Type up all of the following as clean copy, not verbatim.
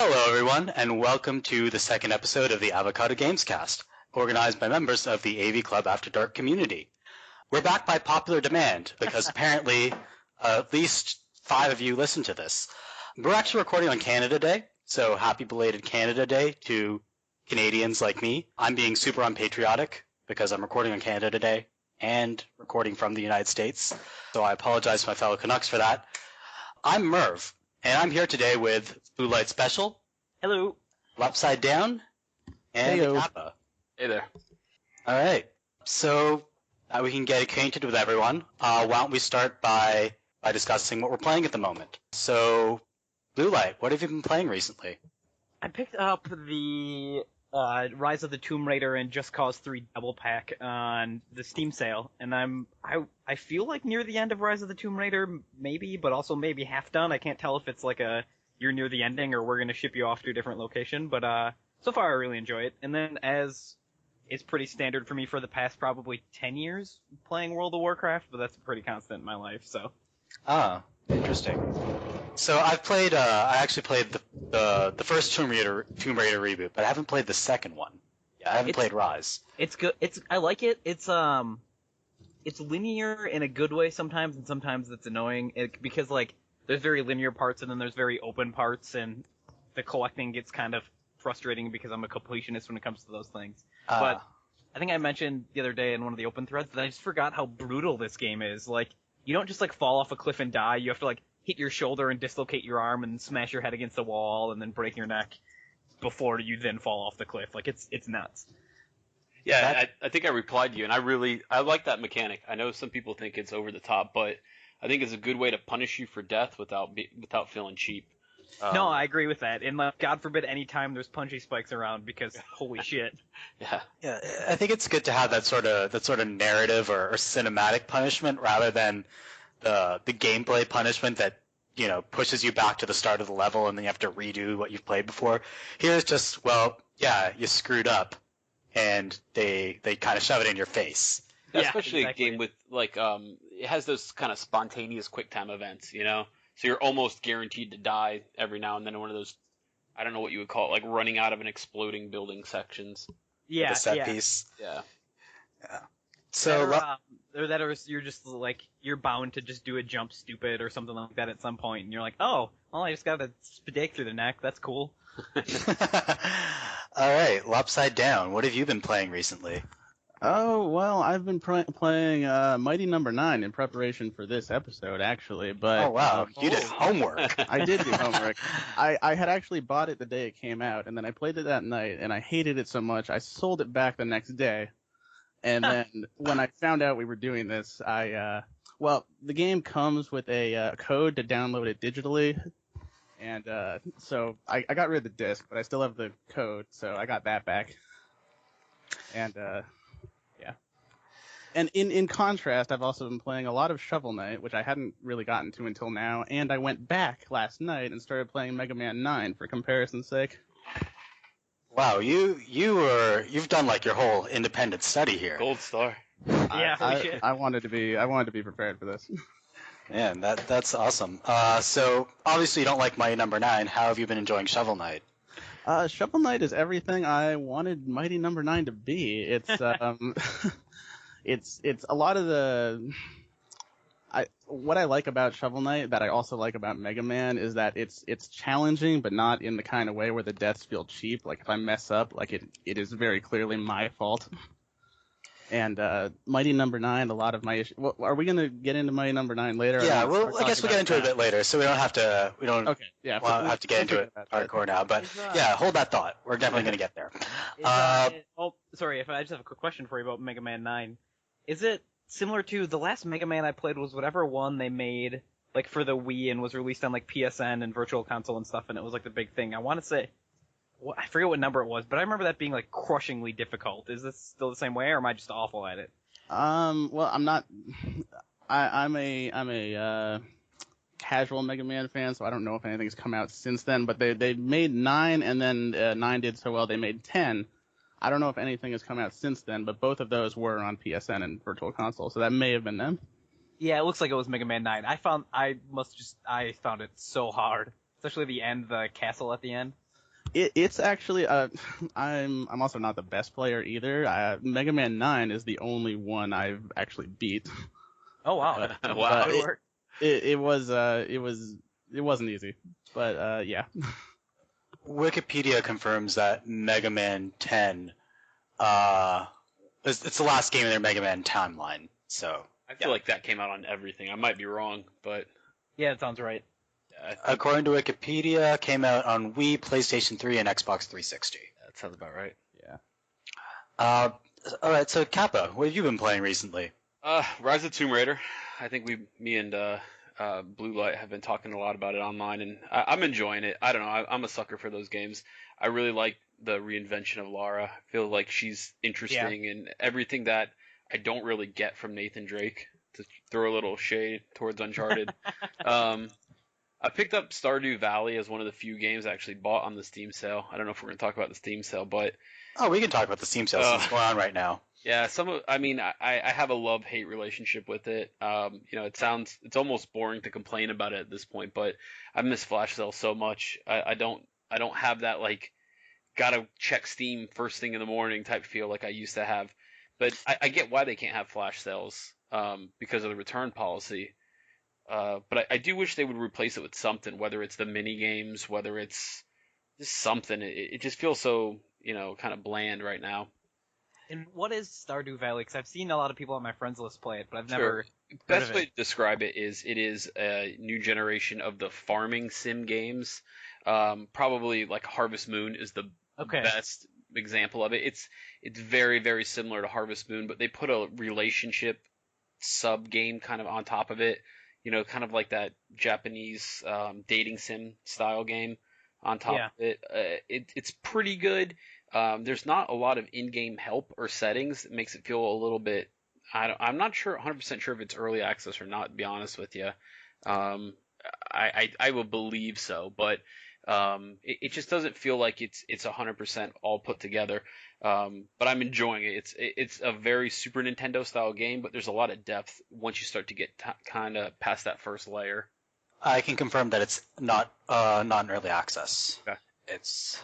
Hello, everyone, and welcome to the second episode of the Avocado Gamescast, organized by members of the AV Club After Dark community. We're back by popular demand because apparently at least 5 of you listen to this. We're actually recording on Canada Day, so happy belated Canada Day to Canadians like me. I'm being super unpatriotic because I'm recording on Canada Day and recording from the United States, so I apologize to my fellow Canucks for that. I'm Merve, and I'm here today with Blue Light Special. Hello. Lopsidedown. And TheKappa. Hey there. All right. So we can get acquainted with everyone. Why don't we start by discussing what we're playing at the moment? So, Blue Light, what have you been playing recently? I picked up the Rise of the Tomb Raider and Just Cause 3 double pack on the Steam sale, and I feel like near the end of Rise of the Tomb Raider, maybe, but also maybe half done. I can't tell if it's like you're near the ending or we're going to ship you off to a different location, but so far I really enjoy it. And then, as is pretty standard for me for the past probably 10 years playing World of Warcraft, but that's pretty constant in my life, so. Ah, interesting. So I actually played the first Tomb Raider reboot, but I haven't played the second one. Yeah, I haven't played Rise. It's good. I like it. It's linear in a good way sometimes, and sometimes it's annoying because like there's very linear parts and then there's very open parts, and the collecting gets kind of frustrating because I'm a completionist when it comes to those things. But I think I mentioned the other day in one of the open threads that I just forgot how brutal this game is. Like, you don't just like fall off a cliff and die. You have to like hit your shoulder and dislocate your arm and smash your head against the wall and then break your neck before you then fall off the cliff. Like, it's nuts. Yeah, I think I replied to you, and I like that mechanic. I know some people think it's over the top, but I think it's a good way to punish you for death without feeling cheap. No, I agree with that. And like, God forbid any time there's punchy spikes around, because holy shit. Yeah, I think it's good to have that sort of narrative or cinematic punishment rather than the gameplay punishment that, you know, pushes you back to the start of the level and then you have to redo what you've played before. Here's just, well, yeah, you screwed up, and they kind of shove it in your face. Yeah, especially exactly. A game with like it has those kind of spontaneous quick time events, you know. So you're almost guaranteed to die every now and then in one of those, I don't know what you would call it, like running out of an exploding building sections. Yeah, with a set piece. Yeah. So you're just like, you're bound to just do a jump stupid or something like that at some point, and you're like, oh, well, I just got a stake through the neck. That's cool. All right, Lopsidedown, what have you been playing recently? Oh, well, I've been playing Mighty Number 9 in preparation for this episode, actually. But oh, wow, you did homework. I did do homework. I had actually bought it the day it came out, and then I played it that night, and I hated it so much, I sold it back the next day. And then when I found out we were doing this, well, the game comes with a code to download it digitally. And so I got rid of the disc, but I still have the code, so I got that back. And yeah. And in contrast, I've also been playing a lot of Shovel Knight, which I hadn't really gotten to until now, and I went back last night and started playing Mega Man 9 for comparison's sake. Wow, you've done like your whole independent study here. Gold star. Yeah, I wanted to be prepared for this. Man, that's awesome. So obviously you don't like Mighty Number 9. How have you been enjoying Shovel Knight? Shovel Knight is everything I wanted Mighty Number 9 to be. It's it's a lot of what I like about Shovel Knight that I also like about Mega Man is that it's challenging, but not in the kind of way where the deaths feel cheap. Like if I mess up, like it is very clearly my fault. And Mighty Number 9, a lot of my issues. Well, are we going to get into Mighty Number 9 later? Yeah, well, I guess we'll get into it a bit later, so we don't have to. We don't. Okay. Yeah. Have to get into it hardcore now, but yeah, hold that thought. We're definitely going to get there. Sorry, if I just have a quick question for you about Mega Man 9. Is it similar to the last Mega Man I played was whatever one they made like for the Wii and was released on like PSN and Virtual Console and stuff, and it was like the big thing. I want to say. I forget what number it was, but I remember that being like crushingly difficult. Is this still the same way, or am I just awful at it? Well, I'm not. I'm a casual Mega Man fan, so I don't know if anything's come out since then. But they made 9, and then 9 did so well they made 10. I don't know if anything has come out since then, but both of those were on PSN and Virtual Console, so that may have been them. Yeah, it looks like it was Mega Man 9. I found it so hard, especially the end, the castle at the end. It's actually I'm also not the best player either. Mega Man 9 is the only one I've actually beat. Oh wow. Wow. Good work. It wasn't easy, but yeah. Wikipedia confirms that Mega Man 10, it's the last game in their Mega Man timeline. So I feel like that came out on everything. I might be wrong, but Yeah, it sounds right. according to Wikipedia, came out on Wii, PlayStation 3, and Xbox 360. that sounds about right. Yeah. All right, so Kappa, what have you been playing recently? Rise of Tomb Raider. I think me and Blue Light have been talking a lot about it online, and I'm enjoying it. I don't know. I'm a sucker for those games. I really like the reinvention of Lara. I feel like she's interesting and everything that I don't really get from Nathan Drake, to throw a little shade towards Uncharted. I picked up Stardew Valley as one of the few games I actually bought on the Steam sale. I don't know if we're going to talk about the Steam sale, but Oh, we can talk about the Steam sales that's going on right now. yeah, I have a love-hate relationship with it. It's almost boring to complain about it at this point, but I miss flash sales so much. I don't have that like gotta check Steam first thing in the morning type feel like I used to have. But I get why they can't have flash sales because of the return policy. But I do wish they would replace it with something, whether it's the mini games, whether it's just something. It just feels so kind of bland right now. And what is Stardew Valley? Because I've seen a lot of people on my friends list play it, but I've Sure. never heard Best of way it. to describe it is a new generation of the farming sim games. Probably like Harvest Moon is the Okay. best example of it. It's very, very similar to Harvest Moon, but they put a relationship sub game kind of on top of it. Kind of like that Japanese dating sim style game on top of it. It's pretty good. There's not a lot of in-game help or settings. It makes it feel a little bit. I'm not 100% sure if it's early access or not. To be honest with you, I will believe so, but it just doesn't feel like it's 100% all put together. But I'm enjoying it. It's a very Super Nintendo style game, but there's a lot of depth once you start to get kind of past that first layer. I can confirm that it's not an early access. Okay. It's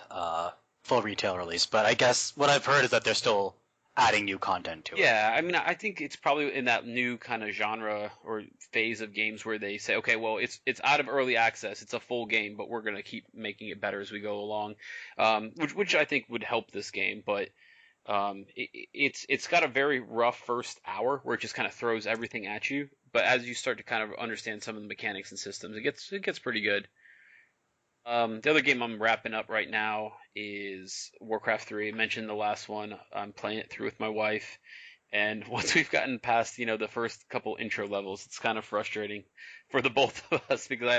full retail release, but I guess what I've heard is that they're still adding new content to it. Yeah, I mean, I think it's probably in that new kind of genre or phase of games where they say, okay, well, it's out of early access, it's a full game, but we're gonna keep making it better as we go along, which I think would help this game. But it's got a very rough first hour where it just kind of throws everything at you. But as you start to kind of understand some of the mechanics and systems, it gets pretty good. The other game I'm wrapping up right now is Warcraft 3. I mentioned the last one. I'm playing it through with my wife, and once we've gotten past, the first couple intro levels, it's kind of frustrating for the both of us because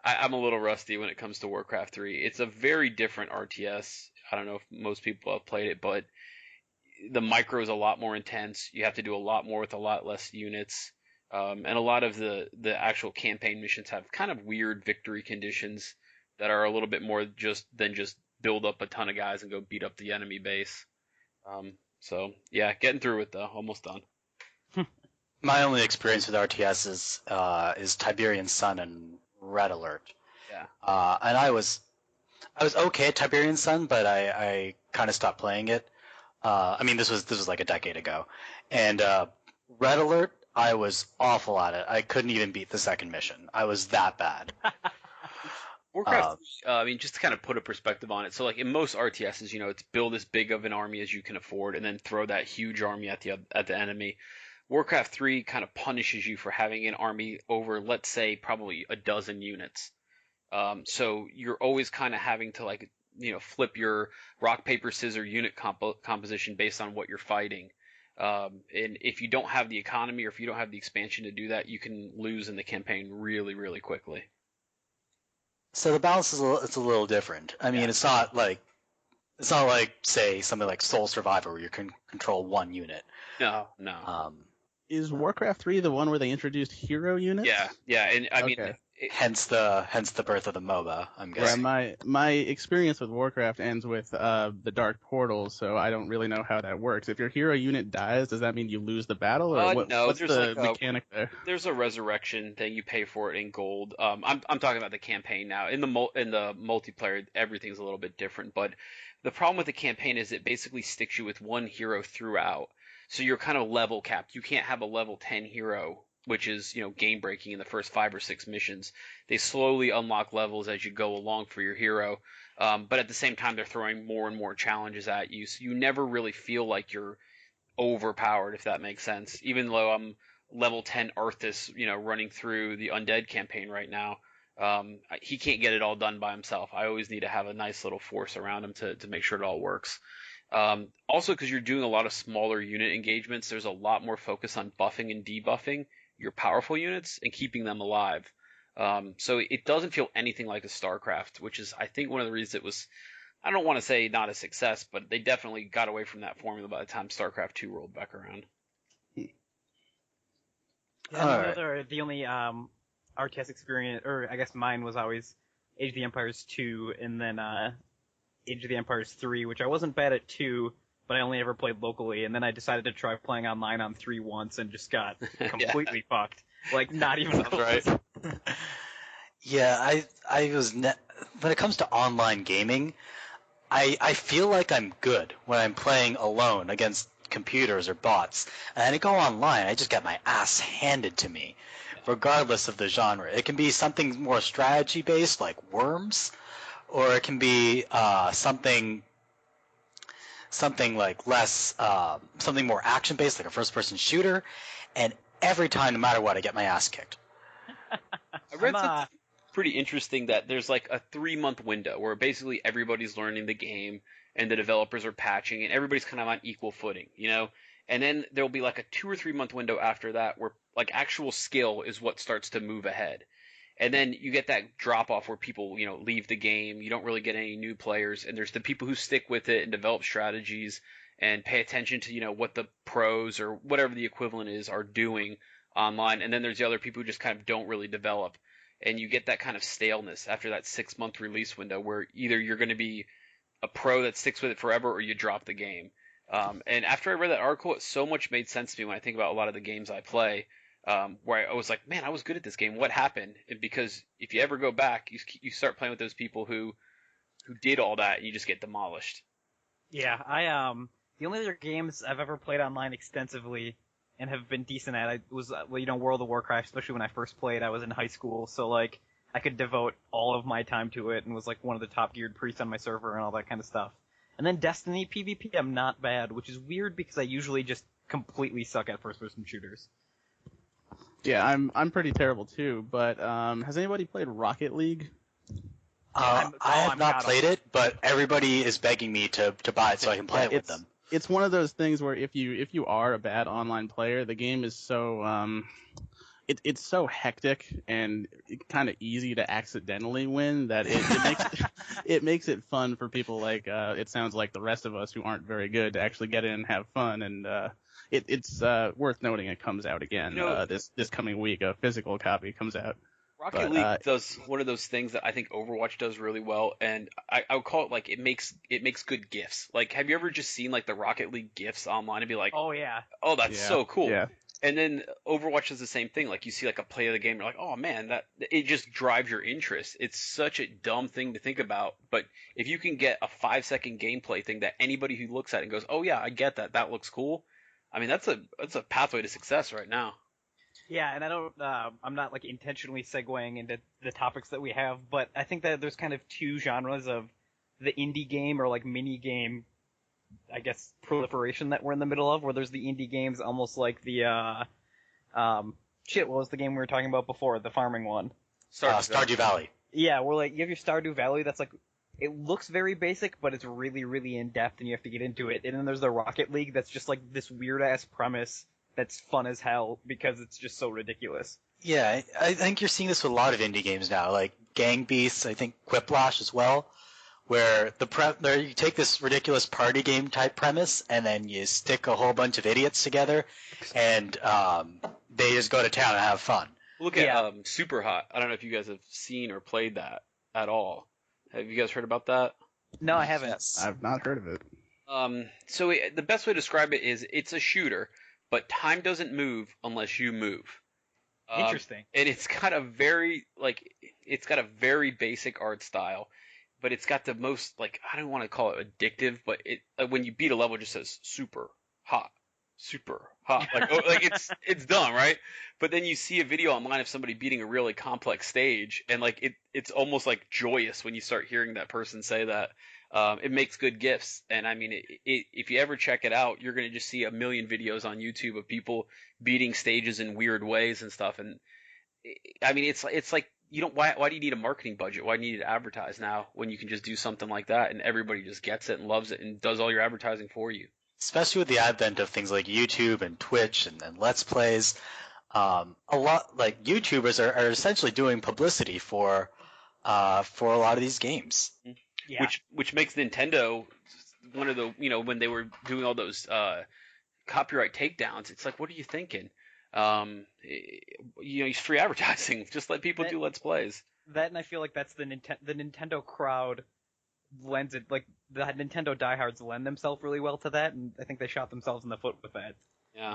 I'm a little rusty when it comes to Warcraft 3. It's a very different RTS. I don't know if most people have played it, but the micro is a lot more intense. You have to do a lot more with a lot less units. And a lot of the actual campaign missions have kind of weird victory conditions that are a little bit more than just build up a ton of guys and go beat up the enemy base. So yeah, getting through it though, almost done. My only experience with RTS is Tiberian Sun and Red Alert. Yeah. And I was okay at Tiberian Sun, but I kind of stopped playing it. I mean, this was like a decade ago, and Red Alert, I was awful at it. I couldn't even beat the second mission. I was that bad. Warcraft, I mean, just to kind of put a perspective on it. So, like in most RTSs, it's build as big of an army as you can afford, and then throw that huge army at the enemy. Warcraft 3 kind of punishes you for having an army over, let's say, probably a dozen units. So you're always kind of having to flip your rock paper scissors unit composition based on what you're fighting. And if you don't have the economy or if you don't have the expansion to do that, you can lose in the campaign really, really quickly. So the balance is a little different. I mean, it's not like say something like Soul Survivor where you can control one unit. No. Is Warcraft 3 the one where they introduced hero units? Yeah, and I mean, Okay. Hence the birth of the MOBA, I'm guessing. Yeah, my experience with Warcraft ends with the Dark Portal, so I don't really know how that works. If your hero unit dies, does that mean you lose the battle, or No, what's there's the like mechanic there? there's a resurrection thing. You pay for it in gold. I'm talking about the campaign now. In the multiplayer, everything's a little bit different. But the problem with the campaign is it basically sticks you with one hero throughout. So you're kind of level capped. You can't have a level 10 hero, which is game breaking in the first 5 or 6 missions. They slowly unlock levels as you go along for your hero. But at the same time, they're throwing more and more challenges at you. So you never really feel like you're overpowered, if that makes sense. Even though I'm level 10 Arthas, running through the Undead campaign right now, he can't get it all done by himself. I always need to have a nice little force around him to make sure it all works. Also, because you're doing a lot of smaller unit engagements, there's a lot more focus on buffing and debuffing your powerful units and keeping them alive. So it doesn't feel anything like a StarCraft, which is, I think, one of the reasons it was, I don't want to say not a success, but they definitely got away from that formula by the time StarCraft 2 rolled back around. The only RTS experience, or I guess mine, was always Age of the Empires 2, and then Age of the Empires 3, which I wasn't bad at 2, but I only ever played locally, and then I decided to try playing online on 3 once and just got completely fucked. Like, not even close. Right. Yeah, I was when it comes to online gaming, I feel like I'm good when I'm playing alone against computers or bots, and then I go online, I just get my ass handed to me, regardless of the genre. It can be something more strategy based, like Worms, or it can be something like less, something more action based, like a first person shooter, and every time, no matter what, I get my ass kicked. I read something pretty interesting that there's like a 3-month window where basically everybody's learning the game and the developers are patching and everybody's kind of on equal footing, and then there'll be like a 2 or 3 month window after that where like actual skill is what starts to move ahead. And then you get that drop off where people, leave the game. You don't really get any new players, and there's the people who stick with it and develop strategies and pay attention to, what the pros or whatever the equivalent is are doing online. And then there's the other people who just kind of don't really develop. And you get that kind of staleness after that 6-month release window where either you're going to be a pro that sticks with it forever or you drop the game. And after I read that article, it so much made sense to me when I think about a lot of the games I play, where I was like, man, I was good at this game. What happened? Because if you ever go back, you start playing with those people who did all that and you just get demolished. Yeah, the only other games I've ever played online extensively and have been decent at was World of Warcraft. Especially when I first played, I was in high school, so like I could devote all of my time to it and was like one of the top geared priests on my server and all that kind of stuff. And then Destiny PvP, I'm not bad, which is weird because I usually just completely suck at first person shooters. Yeah, I'm pretty terrible too. But has anybody played Rocket League? I have not played it, but everybody is begging me to buy it so I can play it with them. It's one of those things where if you are a bad online player, the game is so it's so hectic and kind of easy to accidentally win that it makes it fun for people like it sounds like the rest of us who aren't very good to actually get in and have fun. And it's worth noting it comes out again this coming week. A physical copy comes out. Rocket League does one of those things that I think Overwatch does really well, and I would call it like it makes good GIFs. Like, have you ever just seen like the Rocket League GIFs online and be like, oh yeah, oh that's so cool. Yeah. And then Overwatch does the same thing. Like you see like a play of the game, you're like, oh man, that it just drives your interest. It's such a dumb thing to think about, but if you can get a 5-second gameplay thing that anybody who looks at it and goes, oh yeah, I get that. That looks cool. I mean, that's a pathway to success right now. Yeah, and I'm not like intentionally segueing into the topics that we have, but I think that there's kind of two genres of the indie game or like mini game, I guess, proliferation that we're in the middle of, where there's the indie games almost like the, what was the game we were talking about before, the farming one? Stardew Valley. Yeah, where like you have your Stardew Valley that's like, it looks very basic, but it's really, really in-depth and you have to get into it. And then there's the Rocket League that's just like this weird-ass premise that's fun as hell because it's just so ridiculous. Yeah, I think you're seeing this with a lot of indie games now, like Gang Beasts, I think Quiplash as well, where you take this ridiculous party game type premise and then you stick a whole bunch of idiots together and they just go to town and have fun. Look at Super Hot. I don't know if you guys have seen or played that at all. Have you guys heard about that? No, I haven't. Yes. I've not heard of it. So the best way to describe it is it's a shooter, but time doesn't move unless you move. Interesting. And it's got a very basic art style, but it's got the most, like, I don't want to call it addictive, but it when you beat a level, it just says super hot, like, like it's dumb, right? But then you see a video online of somebody beating a really complex stage, and like it's almost like joyous when you start hearing that person say that. It makes good GIFs, and I mean, if you ever check it out, you're gonna just see a million videos on YouTube of people beating stages in weird ways and stuff. And I mean, it's like, you don't, why do you need a marketing budget? Why do you need to advertise now when you can just do something like that and everybody just gets it and loves it and does all your advertising for you? Especially with the advent of things like YouTube and Twitch and Let's Plays, a lot like YouTubers are essentially doing publicity for a lot of these games. Yeah. Which makes Nintendo one of the, when they were doing all those copyright takedowns, it's like, what are you thinking? It's free advertising. Just let people do Let's Plays. That, and I feel like that's the Nintendo crowd lends it, like, the Nintendo diehards lend themselves really well to that, and I think they shot themselves in the foot with that.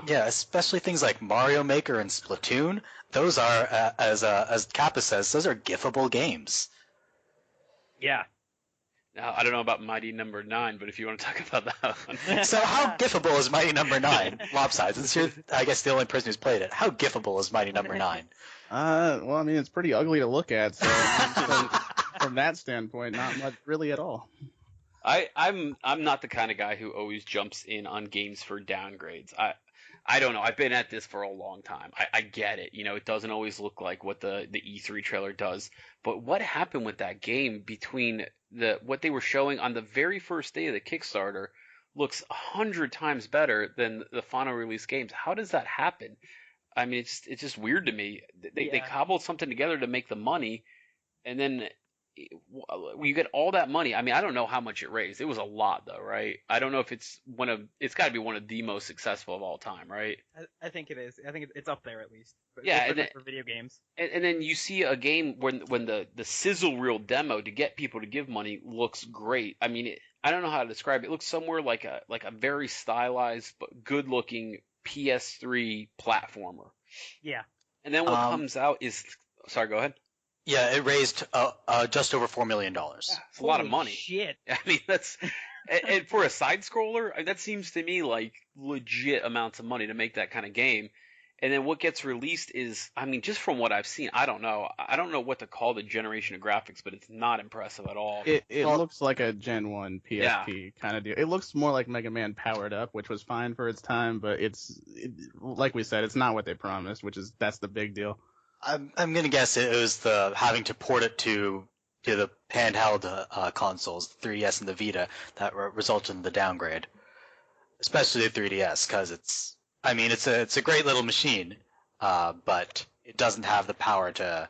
Yeah, especially things like Mario Maker and Splatoon. Those are, as TheKappa says, those are GIFable games. Yeah. Now, I don't know about Mighty Number 9, but if you want to talk about that one. So how GIFable is Mighty Number 9? Lopside, since you're, I guess, the only person who's played it. How GIFable is Mighty Number 9? Well, I mean, it's pretty ugly to look at, so from that standpoint, not much really at all. I'm not the kind of guy who always jumps in on games for downgrades. I don't know. I've been at this for a long time. I get it. It doesn't always look like what the E3 trailer does. But what happened with that game between what they were showing on the very first day of the Kickstarter looks 100 times better than the final release games. How does that happen? I mean, it's just weird to me. They cobbled something together to make the money, and then you get all that money. I mean, I don't know how much it raised. It was a lot, though, right? I don't know if it's got to be one of the most successful of all time, right? I think it is. I think it's up there at least. Yeah, for video games. And then you see a game when the sizzle reel demo to get people to give money looks great. I mean, I don't know how to describe it. It looks somewhere like a very stylized but good looking PS3 platformer. Yeah. And then what comes out is, sorry, go ahead. Yeah, it raised just over $4 million. Yeah, it's a lot of money. Shit. I mean, that's and for a side scroller, that seems to me like legit amounts of money to make that kind of game. And then what gets released is, I mean, just from what I've seen, I don't know. I don't know what to call the generation of graphics, but it's not impressive at all. It looks like a Gen 1 PSP kind of deal. It looks more like Mega Man powered up, which was fine for its time, but like we said, it's not what they promised, that's the big deal. I'm gonna guess it was the having to port it to the handheld consoles, the 3DS and the Vita, that resulted in the downgrade, especially the 3DS, because it's a great little machine, but it doesn't have the power to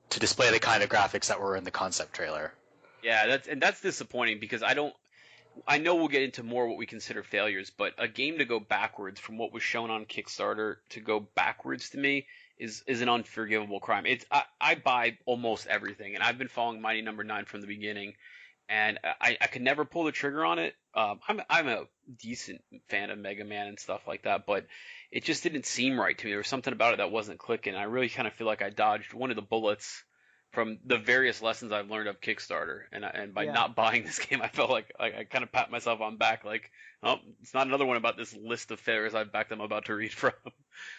display the kind of graphics that were in the concept trailer. Yeah, that's disappointing, because I know we'll get into more what we consider failures, but a game to go backwards from what was shown on Kickstarter to go backwards to me is an unforgivable crime. I buy almost everything, and I've been following Mighty Number 9 from the beginning, and I could never pull the trigger on it. I'm a decent fan of Mega Man and stuff like that, but it just didn't seem right to me. There was something about it that wasn't clicking. I really kind of feel like I dodged one of the bullets from the various lessons I've learned of Kickstarter, and by not buying this game, I felt like I kind of pat myself on the back, like, oh, it's not another one about this list of failures I'm about to read from.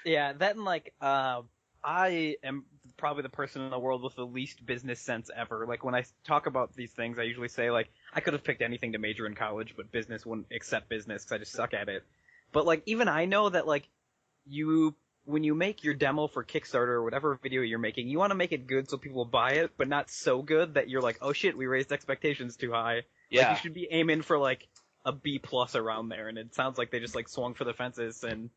Yeah, that and like, I am probably the person in the world with the least business sense ever. Like, when I talk about these things, I usually say, like, I could have picked anything to major in college, but business wouldn't accept business because I just suck at it. But, like, even I know that, like, when you make your demo for Kickstarter or whatever video you're making, you want to make it good so people will buy it, but not so good that you're like, oh shit, we raised expectations too high. Yeah. Like, you should be aiming for, like, a B+ around there, and it sounds like they just, like, swung for the fences and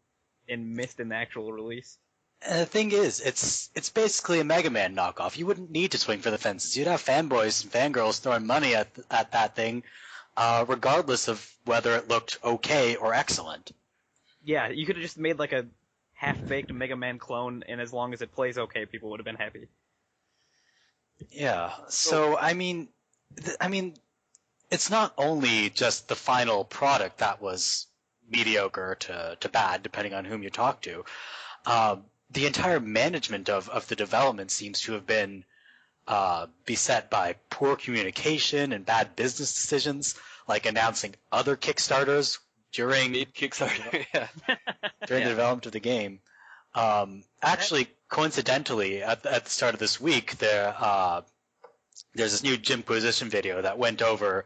missed in the actual release. And the thing is, it's basically a Mega Man knockoff. You wouldn't need to swing for the fences. You'd have fanboys and fangirls throwing money at that thing, regardless of whether it looked okay or excellent. Yeah, you could have just made like a half-baked Mega Man clone, and as long as it plays okay, people would have been happy. Yeah. So I mean, it's not only just the final product that was mediocre to bad, depending on whom you talk to. The entire management of the development seems to have been beset by poor communication and bad business decisions, like announcing other Kickstarters during Kickstarter. Yeah. during the development of the game. Actually, coincidentally, at the start of this week, there's this new Jimquisition video that went over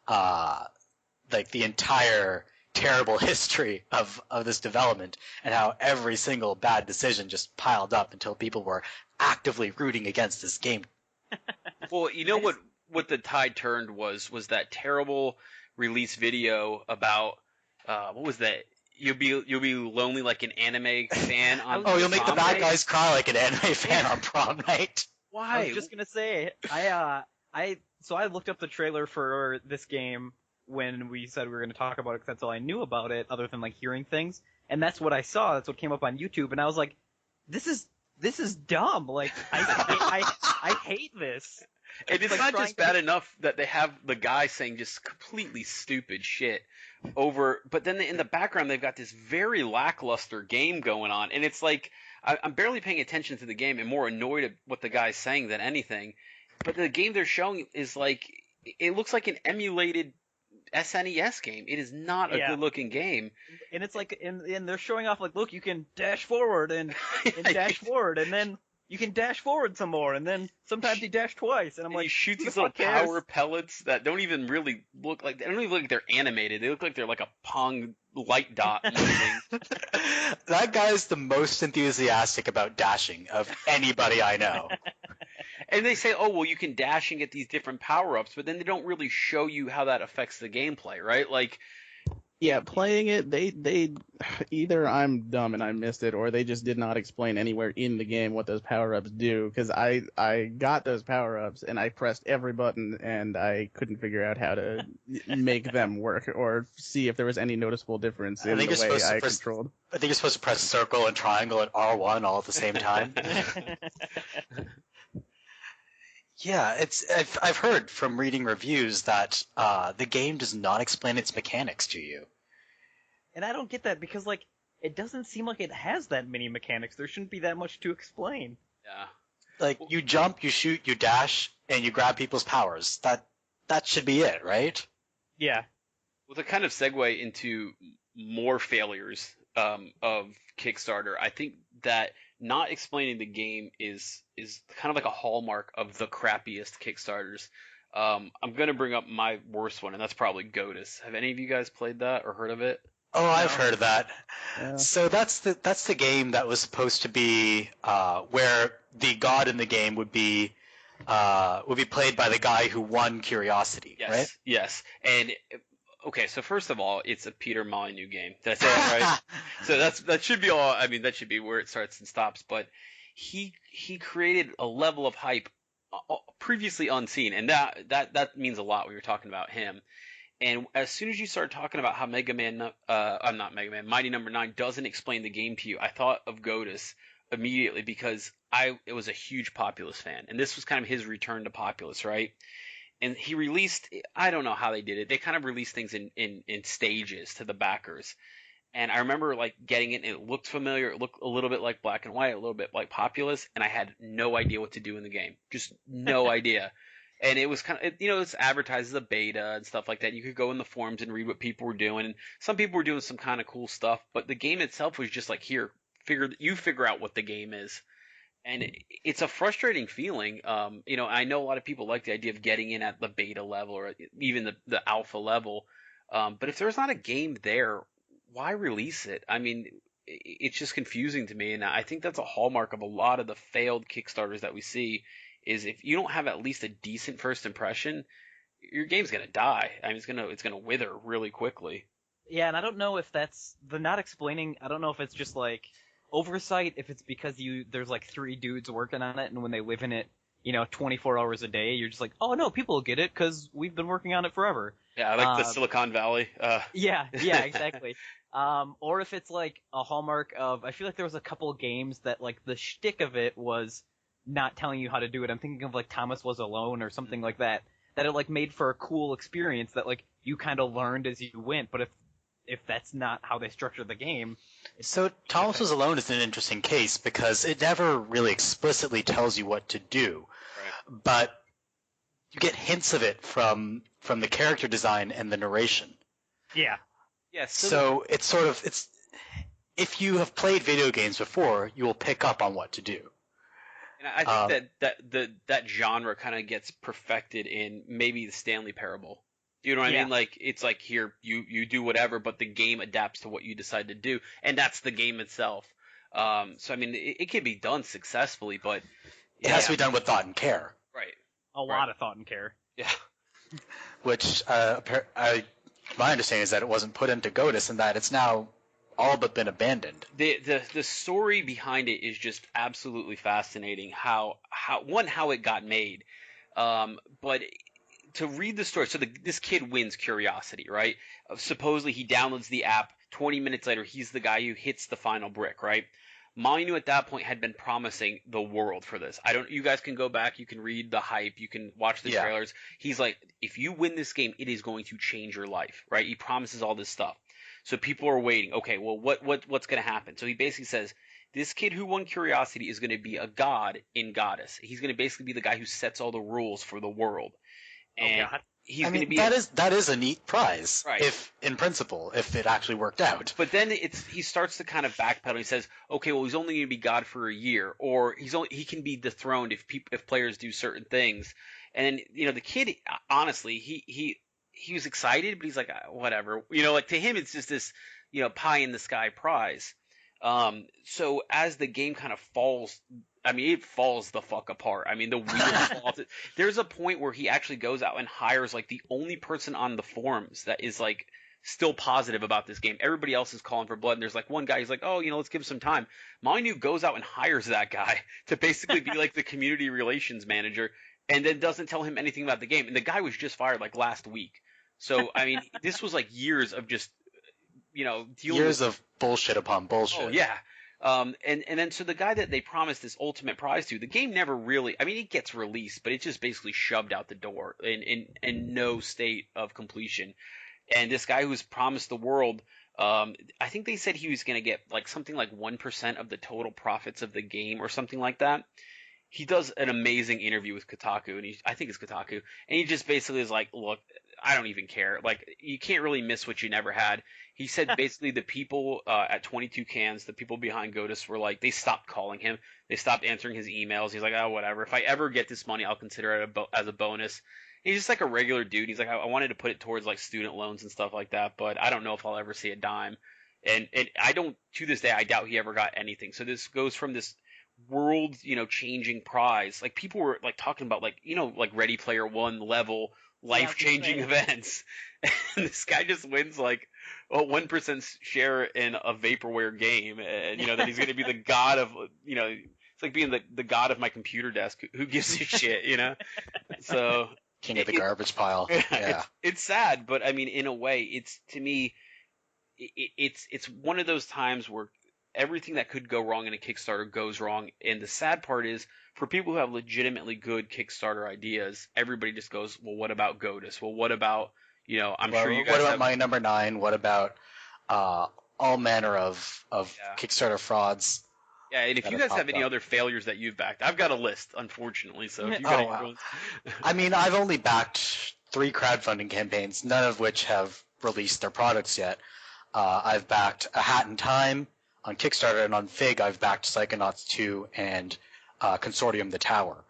like the entire terrible history of this development and how every single bad decision just piled up until people were actively rooting against this game. Well, you know what the tide turned was that terrible release video about what was that? You'll be lonely like an anime fan on. Oh, you'll make the bad night? guys cry like an anime fan on prom night. Why? I was just gonna say, I looked up the trailer for this game when we said we were gonna talk about it, 'cause that's all I knew about it, other than like hearing things, and that's what I saw. That's what came up on YouTube, and I was like, this is dumb. Like I hate this. And it's like not trying just bad enough that they have the guy saying just completely stupid shit over, but then in the background they've got this very lackluster game going on, and it's like I'm barely paying attention to the game and more annoyed at what the guy's saying than anything. But the game they're showing is like, it looks like an emulated SNES game. It is not a good-looking game. And it's like, and they're showing off like, look, you can dash forward and dash forward, and then you can dash forward some more, and then sometimes you dash twice, and I'm like, he shoots who these the little fuck cares? power pellets that don't even really look like, they're animated. They look like they're like a Pong light dot moving. That guy's the most enthusiastic about dashing of anybody I know. And they say, oh, well, you can dash and get these different power-ups, but then they don't really show you how that affects the gameplay, right? Like, Yeah, playing it, they either I'm dumb and I missed it, or they just did not explain anywhere in the game what those power-ups do, because I got those power-ups and I pressed every button and I couldn't figure out how to make them work or see if there was any noticeable difference in the way I controlled. I think you're supposed to press circle and triangle and R1 all at the same time. Yeah, I've heard from reading reviews that the game does not explain its mechanics to you. And I don't get that, because like, it doesn't seem like it has that many mechanics. There shouldn't be that much to explain. yeah. Like, you jump, you shoot, you dash, and you grab people's powers. That should be it, right? Yeah. Well, to kind of segue into more failures of Kickstarter, I think that not explaining the game is kind of like a hallmark of the crappiest Kickstarters. I'm going to bring up my worst one, and that's probably Godus. Have any of you guys played that or heard of it? Oh, I've heard of that. Yeah. So that's the game that was supposed to be where the god in the game would be played by the guy who won Curiosity, Yes. right? Yes. And okay, so first of all, it's a Peter Molyneux game. Did I say that right? So that should be all. I mean, that should be where it starts and stops. But he created a level of hype previously unseen, and that means a lot when you're talking about him. And as soon as you start talking about how Mighty Number 9 doesn't explain the game to you, I thought of Godus immediately, because it was a huge Populous fan, and this was kind of his return to Populous, right? And he released, I don't know how they did it. They kind of released things in stages to the backers. And I remember like getting it, and it looked familiar. It looked a little bit like Black and White, a little bit like Populous, and I had no idea what to do in the game. Just no idea. And it was kind of, it's advertised as a beta and stuff like that. You could go in the forums and read what people were doing. And some people were doing some kind of cool stuff, but the game itself was just like, here, figure out what the game is. And it's a frustrating feeling. I know a lot of people like the idea of getting in at the beta level or even the alpha level. But if there's not a game there, why release it? I mean, it's just confusing to me. And I think that's a hallmark of a lot of the failed Kickstarters that we see, is if you don't have at least a decent first impression, your game's going to die. I mean, it's going to wither really quickly. Yeah, and I don't know if that's the not explaining. I don't know if it's just like oversight, if it's because there's like 3 dudes working on it, and when they live in it, 24 hours a day, you're just like, oh no, people will get it because we've been working on it forever. Yeah, I like the Silicon Valley. Yeah, exactly. Or if it's like a hallmark of, I feel like there was a couple of games that like the shtick of it was not telling you how to do it. I'm thinking of like Thomas Was Alone or something like that it like made for a cool experience that like you kind of learned as you went. But if that's not how they structure the game. So Thomas Was Alone is an interesting case because it never really explicitly tells you what to do. Right. But you get hints of it from the character design and the narration. Yeah. Yes. So it's if you have played video games before, you will pick up on what to do. And I think that genre kind of gets perfected in maybe the Stanley Parable. Do you know what I mean? Like, it's like, here, you do whatever, but the game adapts to what you decide to do, and that's the game itself. So, I mean, it can be done successfully, but... It has to be done with thought and care. Right. A lot of thought and care. Yeah. Which, my understanding is that it wasn't put into Godus, and that it's now all but been abandoned. The story behind it is just absolutely fascinating. How it got made, but to read the story. So this kid wins curiosity, right? Supposedly he downloads the app. 20 minutes later, he's the guy who hits the final brick, right? Molyneux at that point had been promising the world for this. You guys can go back, you can read the hype, you can watch the trailers. He's like, if you win this game, it is going to change your life, right? He promises all this stuff. So people are waiting. Okay, well, what's going to happen? So he basically says, this kid who won curiosity is going to be a god in Godus. He's going to basically be the guy who sets all the rules for the world. And he's going to be that is a neat prize, right? If in principle, if it actually worked out. But then he starts to kind of backpedal. He says, okay, well, he's only going to be god for a year, or he can be dethroned if players do certain things. And the kid, honestly, he was excited, but he's like, whatever. Like, to him, it's just this, pie in the sky prize. So as the game kind of falls, I mean, it falls the fuck apart. I mean, the wheels fall off. There's a point where he actually goes out and hires like the only person on the forums that is like still positive about this game. Everybody else is calling for blood, and there's like one guy. He's like, oh, let's give him some time. Molyneux goes out and hires that guy to basically be like the community relations manager, and then doesn't tell him anything about the game. And the guy was just fired like last week. So I mean, this was like years of just dealing years of bullshit upon bullshit. Oh yeah. And then so the guy that they promised this ultimate prize to, the game never really, I mean, it gets released, but it's just basically shoved out the door in no state of completion. And this guy who was promised the world, I think they said he was going to get like something like 1% of the total profits of the game or something like that. He does an amazing interview with Kotaku, and I think it's Kotaku, and he just basically is like, look, I don't even care. Like, you can't really miss what you never had. He said basically the people at 22 Cans, the people behind Godus, were like, they stopped calling him. They stopped answering his emails. He's like, oh, whatever. If I ever get this money, I'll consider it as a bonus. He's just like a regular dude. He's like, I wanted to put it towards like student loans and stuff like that, but I don't know if I'll ever see a dime. And I don't, to this day, I doubt he ever got anything. So this goes from this world, changing prize. Like, people were like talking about like, like Ready Player One level life-changing events. And this guy just wins like 1% share in a vaporware game, and that he's going to be the god of, it's like being the god of my computer desk. Who gives a shit, So king of the garbage pile. Yeah, it's sad, but I mean, in a way, it's, to me, it's one of those times where everything that could go wrong in a Kickstarter goes wrong, and the sad part is, for people who have legitimately good Kickstarter ideas, everybody just goes, well, what about Godus? Well, what about, I'm sure you guys what about have... My Number 9? What about all manner of Kickstarter frauds? Yeah, and if you guys have any other failures that you've backed, I've got a list, unfortunately, so if you got any ones... I mean, I've only backed 3 crowdfunding campaigns, none of which have released their products yet. I've backed A Hat in Time on Kickstarter, and on Fig, I've backed Psychonauts 2 and Consortium The Tower.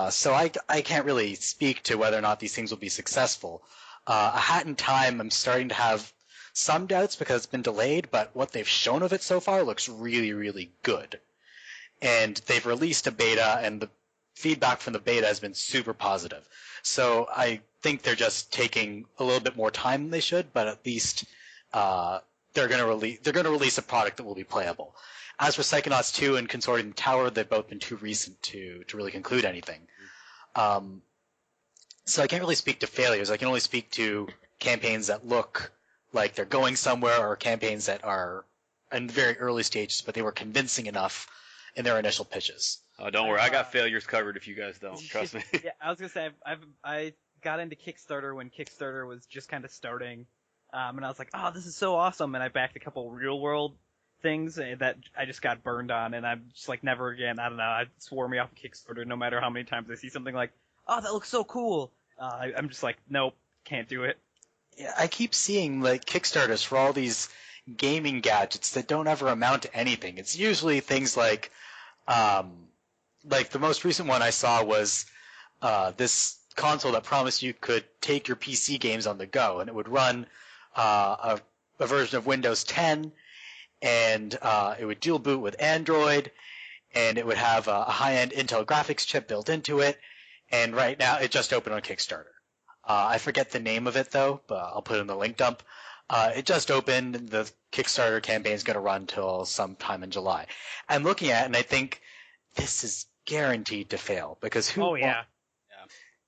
So I can't really speak to whether or not these things will be successful. A Hat in Time, I'm starting to have some doubts because it's been delayed, but what they've shown of it so far looks really, really good. And they've released a beta, and the feedback from the beta has been super positive. So I think they're just taking a little bit more time than they should, but at least they're going to release a product that will be playable. As for Psychonauts 2 and Consortium Tower, they've both been too recent to really conclude anything. So I can't really speak to failures. I can only speak to campaigns that look like they're going somewhere, or campaigns that are in very early stages, but they were convincing enough in their initial pitches. Oh, don't worry, I got failures covered if you guys don't. Trust me. Yeah, I was gonna say I got into Kickstarter when Kickstarter was just kind of starting, and I was like, oh, this is so awesome, and I backed a couple real world things that I just got burned on, and I'm just like, never again. I don't know. I swore me off of Kickstarter no matter how many times I see something like, oh, that looks so cool. I'm just like, nope, can't do it. Yeah, I keep seeing like Kickstarters for all these gaming gadgets that don't ever amount to anything. It's usually things like the most recent one I saw was this console that promised you could take your PC games on the go, and it would run a version of Windows 10, and it would dual boot with Android, and it would have a high-end Intel graphics chip built into it. And right now, it just opened on Kickstarter. I forget the name of it, though, but I'll put it in the link dump. It just opened, and the Kickstarter campaign is going to run till sometime in July. I'm looking at it, and I think this is guaranteed to fail, because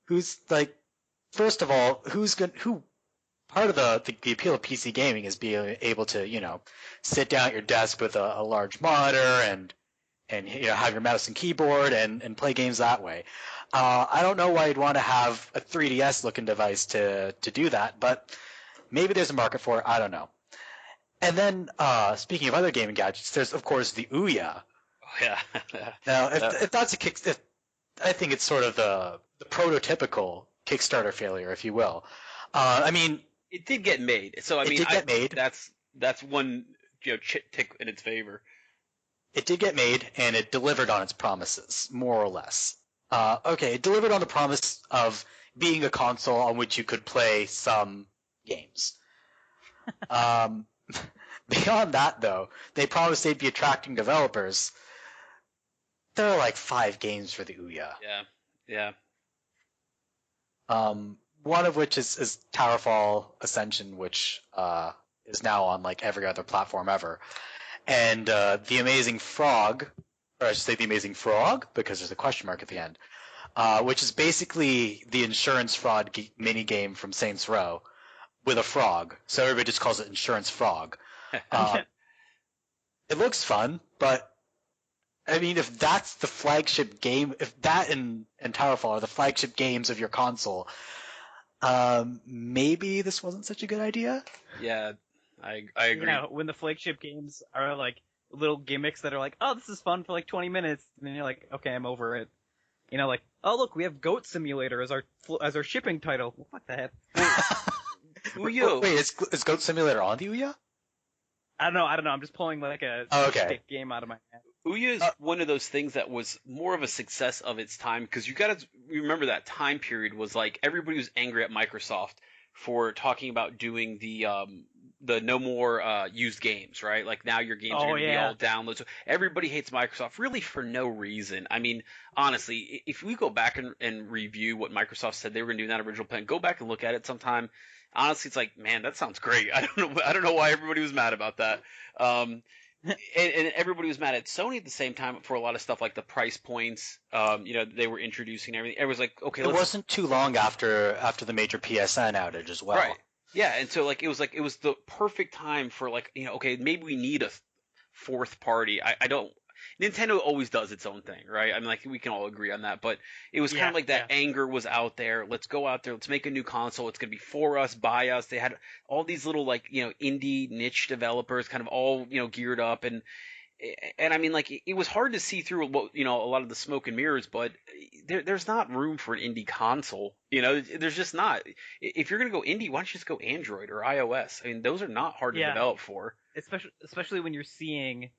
who's like, first of all, who part of the appeal of PC gaming is being able to, sit down at your desk with a large monitor and have your mouse and keyboard and play games that way. I don't know why you'd want to have a 3DS looking device to do that, but maybe there's a market for it. I don't know. And then, speaking of other gaming gadgets, there's of course the Ouya. Oh, yeah. Now, if that's I think it's sort of the prototypical Kickstarter failure, if you will. I mean, it did get made, so it did get made. That's one tick in its favor. It did get made, and it delivered on its promises, more or less. It delivered on the promise of being a console on which you could play some games. Beyond that, though, they promised they'd be attracting developers. There are like 5 games for the Ouya. Yeah. One of which is Towerfall Ascension, which is now on like every other platform ever. And The Amazing Frog, or I should say The Amazing Frog, because there's a question mark at the end, which is basically the insurance fraud mini game from Saints Row with a frog. So everybody just calls it Insurance Frog. It looks fun, but I mean, if that's the flagship game, if that and Towerfall are the flagship games of your console, maybe this wasn't such a good idea. Yeah, I agree. When the flagship games are like little gimmicks that are like, oh, this is fun for like 20 minutes, and then you're like, okay, I'm over it. Like, oh look, we have Goat Simulator as our shipping title. Well, fuck that. Ouya. Wait, is Goat Simulator on the Ouya? I don't know. I'm just pulling like a stick game out of my head. Ouya is one of those things that was more of a success of its time, because you got to remember that time period was like everybody was angry at Microsoft for talking about doing the no more used games, right? Like now your games are going to be all downloads. So everybody hates Microsoft really for no reason. I mean, honestly, if we go back and review what Microsoft said they were going to do in that original plan, go back and look at it sometime. Honestly, it's like, man, that sounds great. I don't know why everybody was mad about that. And everybody was mad at Sony at the same time for a lot of stuff like the price points. They were introducing everything. It was like, okay, it wasn't too long after the major PSN outage as well. Right. Yeah, and so it was the perfect time for okay, maybe we need a fourth party. I don't. Nintendo always does its own thing, right? I mean, we can all agree on that, but it was kind of like that anger was out there. Let's go out there. Let's make a new console. It's going to be for us, by us. They had all these little, indie niche developers kind of all, geared up. And I mean, it was hard to see through what, a lot of the smoke and mirrors, but there's not room for an indie console. There's just not. If you're going to go indie, why don't you just go Android or iOS? I mean, those are not hard to develop for. Especially when you're seeing...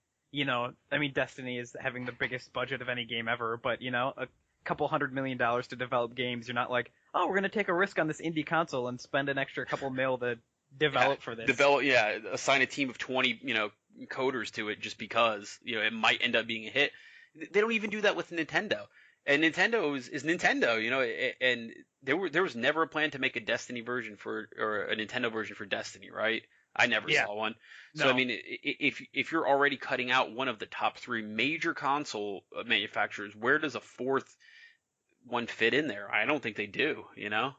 Destiny is having the biggest budget of any game ever, but, a couple $100 million to develop games. You're not like, oh, we're going to take a risk on this indie console and spend an extra couple mil to develop for this. Assign a team of 20, coders to it just because, it might end up being a hit. They don't even do that with Nintendo. And Nintendo is Nintendo, and there was never a plan to make a Destiny version or a Nintendo version for Destiny, right? I never saw one. So, no. I mean, if you're already cutting out one of the top 3 major console manufacturers, where does a fourth one fit in there? I don't think they do, you know?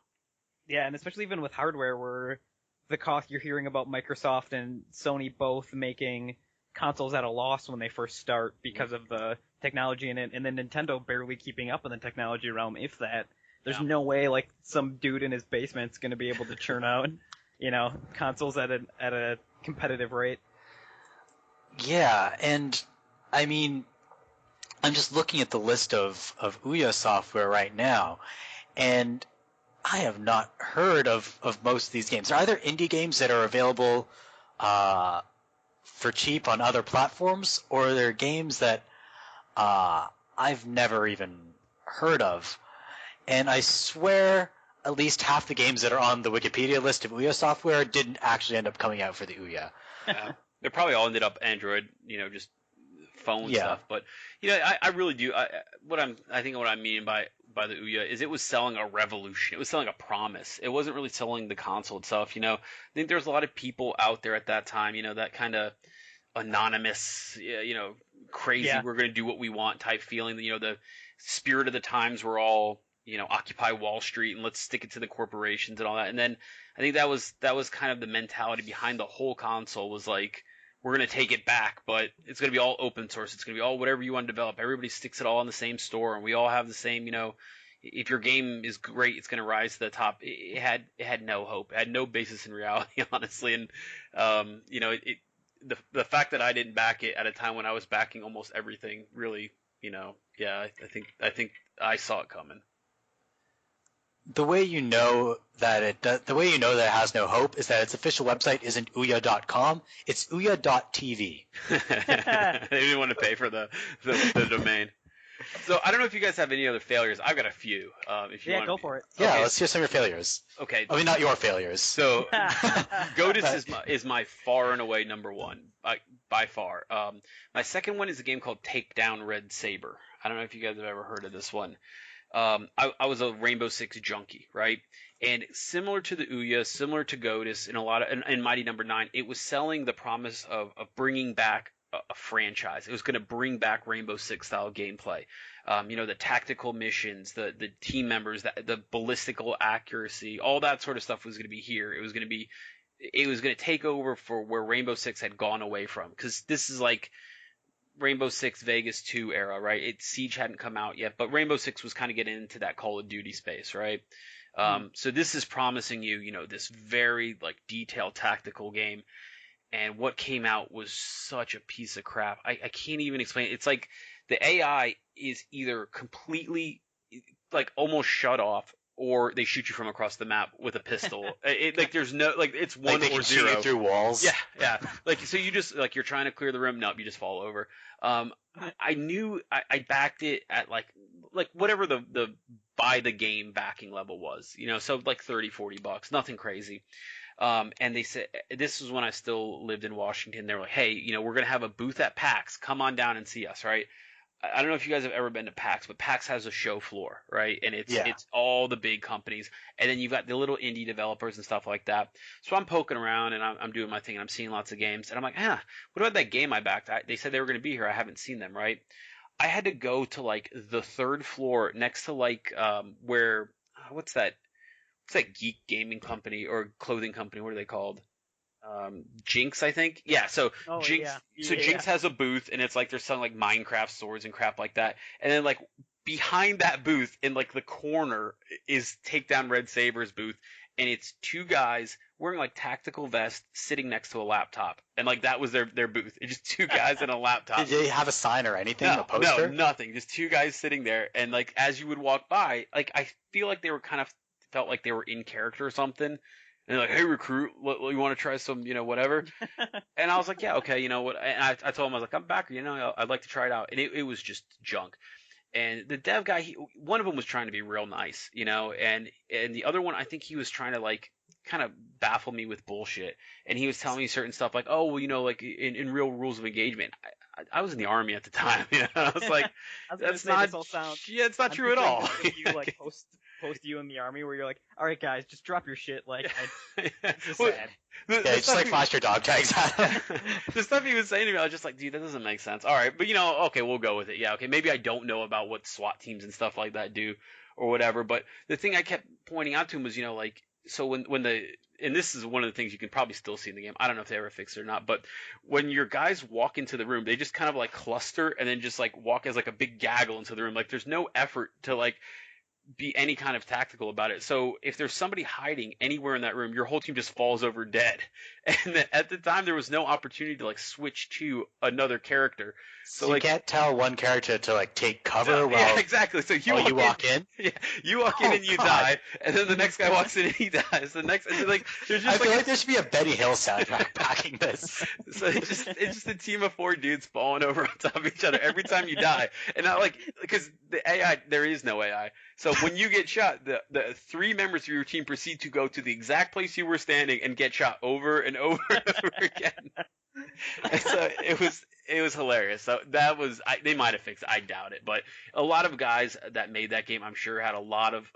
Yeah, and especially even with hardware where the cost, you're hearing about Microsoft and Sony both making consoles at a loss when they first start because of the technology in it, and then Nintendo barely keeping up in the technology realm, if that. There's no way like some dude in his basement's going to be able to churn out, consoles at a competitive rate. Yeah, and I mean, I'm just looking at the list of Ouya software right now, and I have not heard of most of these games. Are either indie games that are available for cheap on other platforms, or are there games that I've never even heard of? And I swear at least half the games that are on the Wikipedia list of Ouya software didn't actually end up coming out for the Ouya. Yeah. They probably all ended up Android, just phone stuff. But I really do. I think what I mean by the Ouya is it was selling a revolution. It was selling a promise. It wasn't really selling the console itself. I think there's a lot of people out there at that time. That kind of anonymous, crazy. Yeah. We're going to do what we want type feeling. The spirit of the times were all Occupy Wall Street and let's stick it to the corporations and all that. And then I think that was kind of the mentality behind the whole console was like, we're going to take it back, but it's going to be all open source. It's going to be all whatever you want to develop. Everybody sticks it all in the same store, and we all have the same, if your game is great, it's going to rise to the top. It had no hope. It had no basis in reality, honestly. And, the fact that I didn't back it at a time when I was backing almost everything really, I think I saw it coming. The way you know that it has no hope is that its official website isn't Ouya.com, it's Ouya.tv. They didn't want to pay for the domain. So I don't know if you guys have any other failures. I've got a few. Go for it. Yeah, okay. Let's hear some of your failures. Okay. I mean, not your failures. So Godus is my far and away number one, by far. My second one is a game called Takedown Red Sabre. I don't know if you guys have ever heard of this one. I was a Rainbow Six junkie, right? And similar to the Ouya, similar to Godus, and Mighty Number 9, it was selling the promise of bringing back a franchise. It was going to bring back Rainbow Six style gameplay. The tactical missions, the team members, the ballistical accuracy, all that sort of stuff was going to be here. It was going to take over for where Rainbow Six had gone away from, because this is like Rainbow Six Vegas 2 era, right? Siege hadn't come out yet, but Rainbow Six was kind of getting into that Call of Duty space, right? So this is promising you, this very like detailed tactical game, and what came out was such a piece of crap. I can't even explain it. It's like the AI is either completely like almost shut off, or they shoot you from across the map with a pistol. There's no it's one or zero. Shoot you through walls. Yeah. So you just you're trying to clear the room. Nope, you just fall over. I knew I backed it at like whatever the buy the game backing level was, so like $30-$40, nothing crazy. And they said, this was when I still lived in Washington. They were like, hey, we're going to have a booth at PAX. Come on down and see us, right? I don't know if you guys have ever been to PAX, but PAX has a show floor, right? And it's all the big companies. And then you've got the little indie developers and stuff like that. So I'm poking around and I'm doing my thing and I'm seeing lots of games. And I'm like, what about that game I backed? They said they were going to be here. I haven't seen them, right? I had to go to like the third floor next to like where what's that geek gaming company or clothing company? What are they called? Jinx, I think. Yeah, so Jinx. Yeah. So Jinx has a booth, and it's like they're selling like Minecraft swords and crap like that. And then like behind that booth, in like the corner, is Takedown Red Sabre's booth, and it's two guys wearing like tactical vests sitting next to a laptop, and like that was their booth. It's just two guys and a laptop. Did they have a sign or anything? No, a poster? No, nothing. Just two guys sitting there, and like as you would walk by, like I feel like they were felt like they were in character or something. And they're like, hey, recruit, you want to try some, whatever? And I was like, yeah, okay, what? And I told him, I was like, I'm back, I'd like to try it out. And it was just junk. And the dev guy, one of them was trying to be real nice, and the other one, I think he was trying to like kind of baffle me with bullshit. And he was telling me certain stuff like, oh, well, like in real rules of engagement. I was in the army at the time, I was like, that's not, it's not true at all. You like post you in the army where you're like, all right, guys, just drop your shit. Like, it's just well, sad. Yeah, just like flash your dog tags at him. The stuff he was saying to me, I was just like, dude, that doesn't make sense. All right, but okay, we'll go with it. Yeah, okay, maybe I don't know about what SWAT teams and stuff like that do, or whatever. But the thing I kept pointing out to him was, like, so when and this is one of the things you can probably still see in the game. I don't know if they ever fixed it or not, but when your guys walk into the room, they just kind of like cluster and then just like walk as like a big gaggle into the room. Like there's no effort to like be any kind of tactical about it. So if there's somebody hiding anywhere in that room, your whole team just falls over dead. And at the time, there was no opportunity to like switch to another character. So you can't tell one character to like take cover while yeah, exactly. So you walk in. Yeah, you walk in and you die, and then the next guy walks in and he dies. The next, and like there's just I feel like there should be a Benny Hill soundtrack backing this. So it's just a team of 4 dudes falling over on top of each other every time you die, and not like because the AI there is no AI. So when you get shot, the 3 members of your team proceed to go to the exact place you were standing and get shot over and over and over again. And so it was hilarious. So that was they might have fixed it. I doubt it, but a lot of guys that made that game, I'm sure, had a lot of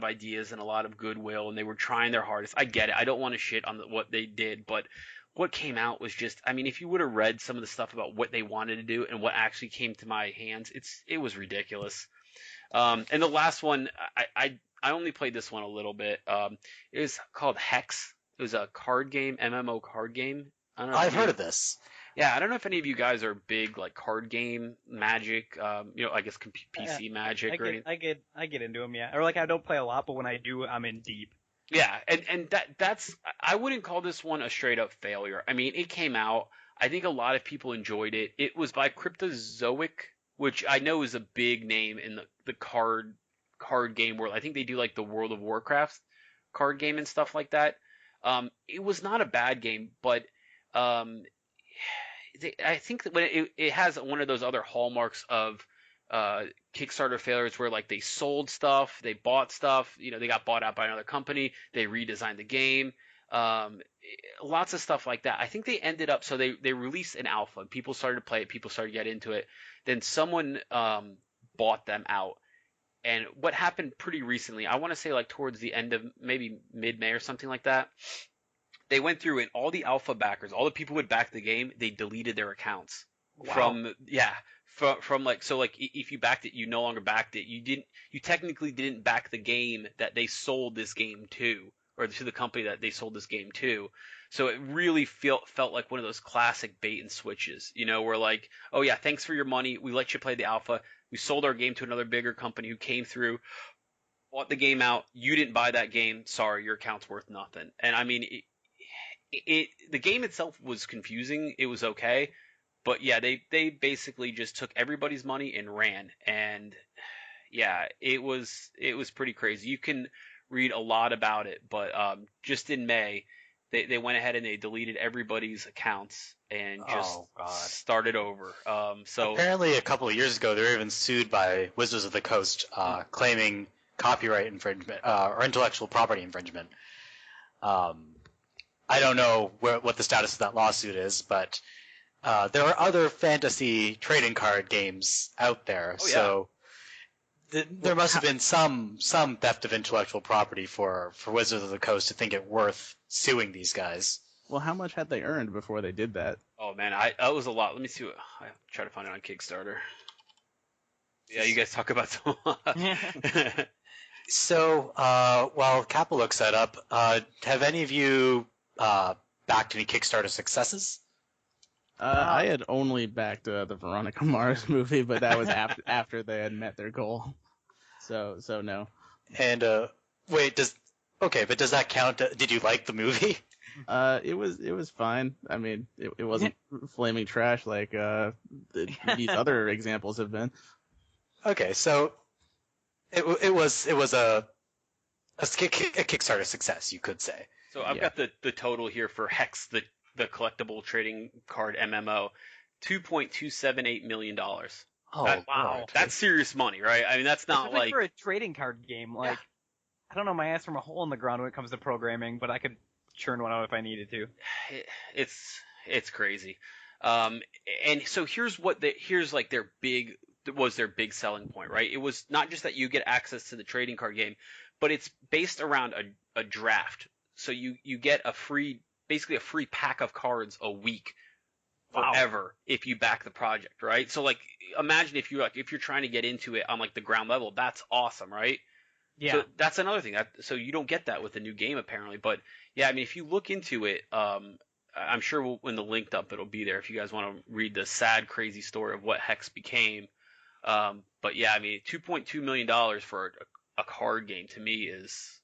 ideas and a lot of goodwill, and they were trying their hardest. I get it. I don't want to shit on what they did, but what came out was just, I mean, if you would have read some of the stuff about what they wanted to do and what actually came to my hands, it was ridiculous. And the last one, I only played this one a little bit. It was called Hex. It was a card game, MMO card game. I've heard of this. Yeah, I don't know if any of you guys are big like card game Magic, I guess PC Magic or anything. I get into them, yeah. Or like I don't play a lot, but when I do, I'm in deep. Yeah, and that's I wouldn't call this one a straight up failure. I mean, it came out. I think a lot of people enjoyed it. It was by Cryptozoic, which I know is a big name in the card game world. I think they do like the World of Warcraft card game and stuff like that. It was not a bad game, but I think that when it has one of those other hallmarks of Kickstarter failures where like they sold stuff, they bought stuff, they got bought out by another company, they redesigned the game, lots of stuff like that. I think they ended up, so they released an alpha and people started to play it, people started to get into it. Then someone bought them out. And what happened pretty recently, I want to say like towards the end of maybe mid-May or something like that, they went through and all the alpha backers, all the people who would back the game, they deleted their accounts. Wow. From like, so like if you backed it, you no longer backed it. You technically didn't back the game that they sold this game to, or to the company that they sold this game to. So it really felt like one of those classic bait and switches, where like, oh yeah, thanks for your money. We let you play the alpha. We sold our game to another bigger company who came through, bought the game out. You didn't buy that game. Sorry, your account's worth nothing. And I mean, the game itself was confusing. It was okay. But yeah, they basically just took everybody's money and ran. And yeah, it was pretty crazy. You can read a lot about it, but just in May, they went ahead and they deleted everybody's accounts and just started over. So apparently a couple of years ago, they were even sued by Wizards of the Coast, claiming copyright infringement or intellectual property infringement. I don't know what the status of that lawsuit is, but there are other fantasy trading card games out there. Oh, yeah. So there must have been some theft of intellectual property for Wizards of the Coast to think it worth suing these guys. Well, how much had they earned before they did that? Oh man, that was a lot. Let me see what I try to find it on Kickstarter. Yeah, you guys talk about so much. So while Kappa looks that up, have any of you backed any Kickstarter successes? I had only backed the Veronica Mars movie, but that was after they had met their goal. So no. And wait, but does that count? Did you like the movie? It was fine. I mean, it wasn't flaming trash like these other examples have been. Okay, so it was a Kickstarter success, you could say. So I've got the total here for Hex, the collectible trading card MMO, $2.278 million. Oh, wow. That's serious money, right? I mean, that's not especially like for a trading card game. Like, I don't know my ass from a hole in the ground when it comes to programming, but I could churn one out if I needed to. It's crazy. And so here's like their big selling point, right? It was not just that you get access to the trading card game, but it's based around a draft. So you get basically a free pack of cards a week forever if you back the project, right? So like imagine if you're trying to get into it on like the ground level, that's awesome, right? Yeah. So that's another thing. So you don't get that with the new game apparently. But yeah, I mean, if you look into it, I'm sure when the Linkdump it'll be there if you guys want to read the sad, crazy story of what Hex became. But yeah, I mean, $2.2 million for a card game to me is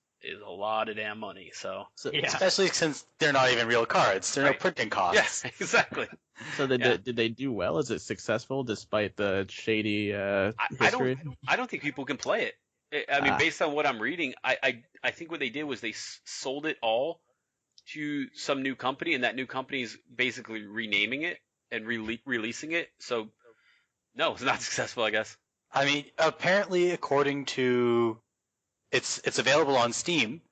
a lot of damn money. So Yeah. Especially since they're not even real cards. There are no Right. printing costs. yes, exactly. So Yeah. did they do well? Is it successful despite the shady I history? don't think people can play it. I mean, Ah. based on what I'm reading, I think what they did was they sold it all to some new company, and that new company is basically renaming it and releasing it. So no, it's not successful, I guess. I mean, apparently, according to it's available on Steam.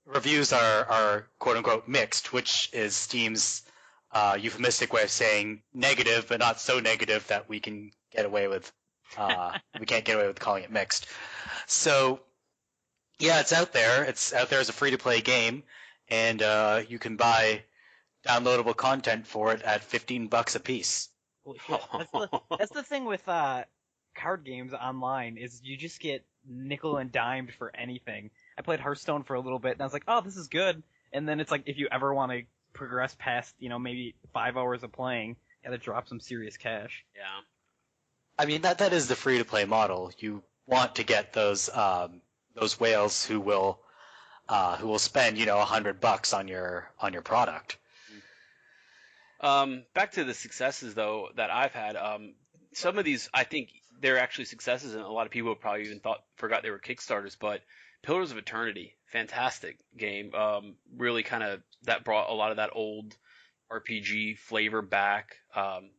Reviews are quote unquote mixed, which is Steam's euphemistic way of saying negative, but not so negative that we can get away with we can't get away with calling it mixed. So yeah, it's out there. It's out there as a free to play game, and you can buy downloadable content for it at $15 a piece. Well, shit. That's the thing with card games online is you just get nickel and dimed for anything. I played Hearthstone for a little bit and I was like, oh, this is good. And then it's like, if you ever want to progress past, maybe 5 hours of playing, you gotta drop some serious cash. Yeah. I mean, that is the free to play model. You want to get those whales who will spend $100 on your product. Back to the successes though that I've had. Some of these I think they're actually successes, and a lot of people probably even forgot they were Kickstarters. But Pillars of Eternity, fantastic game. Really kind of that brought a lot of that old RPG flavor back.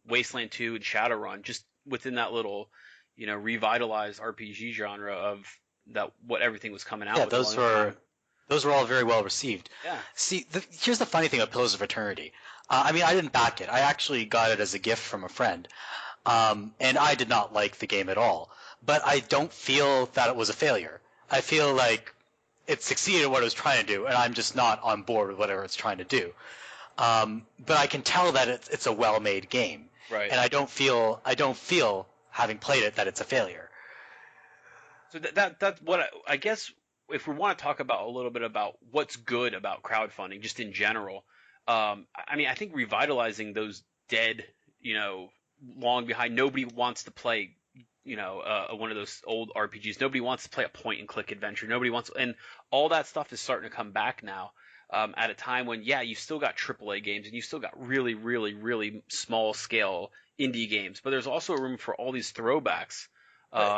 Wasteland 2 and Shadowrun, just within that little, revitalized RPG genre of what everything was coming out. Yeah, with those were all very well received. Yeah. See, here's the funny thing about Pillars of Eternity. I mean, I didn't back it. I actually got it as a gift from a friend. And I did not like the game at all. But I don't feel that it was a failure. I feel like it succeeded at what it was trying to do, and I'm just not on board with whatever it's trying to do. But I can tell that it's a well-made game. Right. And I don't feel, having played it, that it's a failure. So that's what I guess if we want to talk about a little bit about what's good about crowdfunding, just in general. I mean, I think revitalizing those dead, long behind. Nobody wants to play, one of those old RPGs. Nobody wants to play a point-and-click adventure. Nobody wants, and all that stuff is starting to come back now. At a time when, you've still got AAA games and you've still got really, really, really small-scale indie games, but there's also room for all these throwbacks.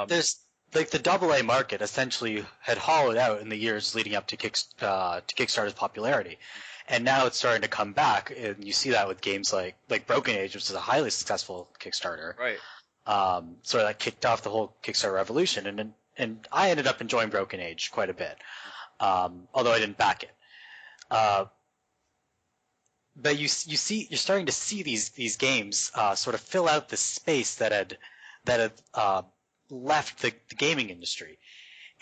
There's like the AA market essentially had hollowed out in the years leading up to Kickstarter's popularity. And now it's starting to come back, and you see that with games like Broken Age, which is a highly successful Kickstarter. Right. Sort of that kicked off the whole Kickstarter revolution, and I ended up enjoying Broken Age quite a bit, although I didn't back it. But you're starting to see these games sort of fill out the space that had left the gaming industry,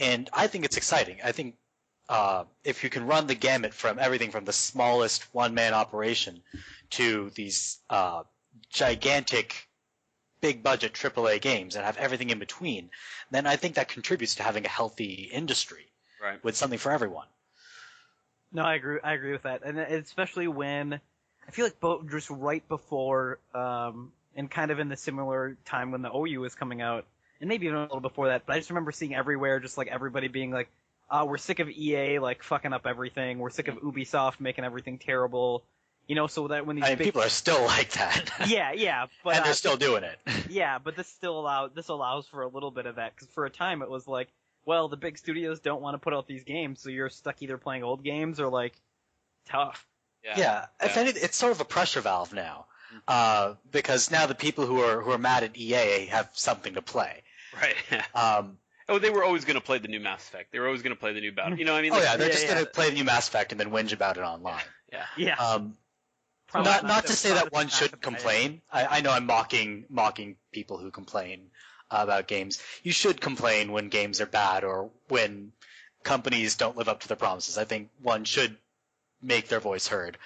and I think it's exciting. I think. If you can run the gamut from everything from the smallest one-man operation to these gigantic, big-budget AAA games and have everything in between, then I think that contributes to having a healthy industry, Right. with something for everyone. No, I agree with that, and especially when I feel like just right before, and kind of in the similar time when the Ouya was coming out, and maybe even a little before that. But I just remember seeing everywhere, just like everybody being like, we're sick of EA like fucking up everything. We're sick of Ubisoft making everything terrible. So that when these people are still like that. yeah, but and they're still doing it. Yeah, but this allows for a little bit of that, because for a time it was like, well, the big studios don't want to put out these games, so you're stuck either playing old games or like tough. Yeah. If anything, it's sort of a pressure valve now, because now the people who are mad at EA have something to play. Right. They were always going to play the new Mass Effect. They were always going to play the new Battle. You know what I mean? They're just going to play the new Mass Effect and then whinge about it online. Yeah. Not to say that one shouldn't complain. I know I'm mocking people who complain about games. You should complain when games are bad or when companies don't live up to their promises. I think one should make their voice heard.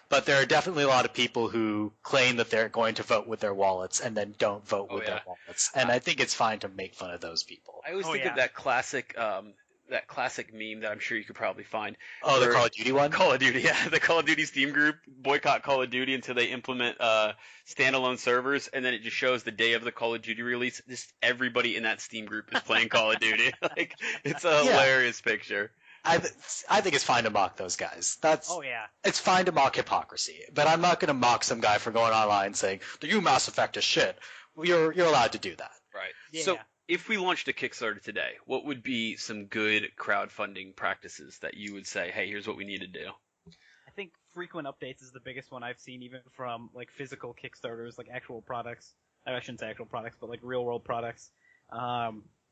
But there are definitely a lot of people who claim that they're going to vote with their wallets and then don't vote with their wallets. And I think it's fine to make fun of those people. I always think of that classic meme that I'm sure you could probably find. Oh, the Call of Duty one? Call of Duty, yeah. The Call of Duty Steam group boycott Call of Duty until they implement standalone servers, and then it just shows the day of the Call of Duty release, just everybody in that Steam group is playing Call of Duty. Like, it's a hilarious picture. I think it's fine to mock those guys. It's fine to mock hypocrisy, but I'm not going to mock some guy for going online saying the new Mass Effect is shit. You're allowed to do that. Right. Yeah. So if we launched a Kickstarter today, what would be some good crowdfunding practices that you would say, hey, here's what we need to do? I think frequent updates is the biggest one I've seen, even from like physical Kickstarters, like actual products. I shouldn't say actual products, but like real world products,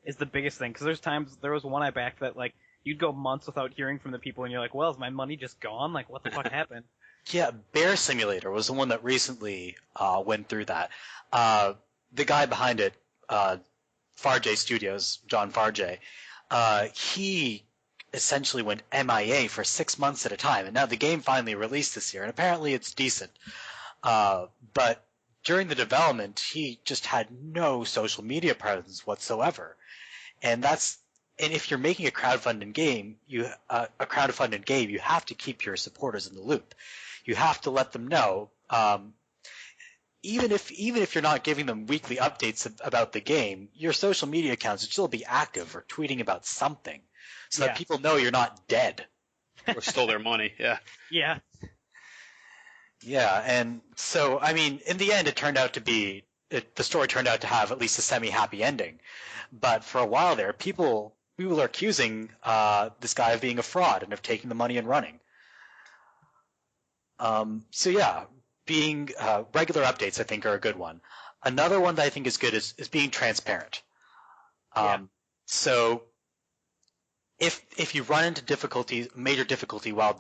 is the biggest thing. Because there was one I backed that like you'd go months without hearing from the people, and you're like, well, is my money just gone? Like, what the fuck happened? Yeah, Bear Simulator was the one that recently went through that. The guy behind it, Farjay Studios, John Farjay, he essentially went MIA for 6 months at a time, and now the game finally released this year, and apparently it's decent. But during the development, he just had no social media presence whatsoever, and if you're making a crowdfunded game, you have to keep your supporters in the loop. You have to let them know. Even if you're not giving them weekly updates about the game, your social media accounts should still be active or tweeting about something, so that people know you're not dead or stole their money. Yeah. Yeah. Yeah, and so I mean, in the end, the story turned out to have at least a semi-happy ending. But for a while there, people are accusing this guy of being a fraud and of taking the money and running. So yeah. Being regular updates, I think, are a good one. Another one that I think is good is being transparent. So if you run into major difficulty while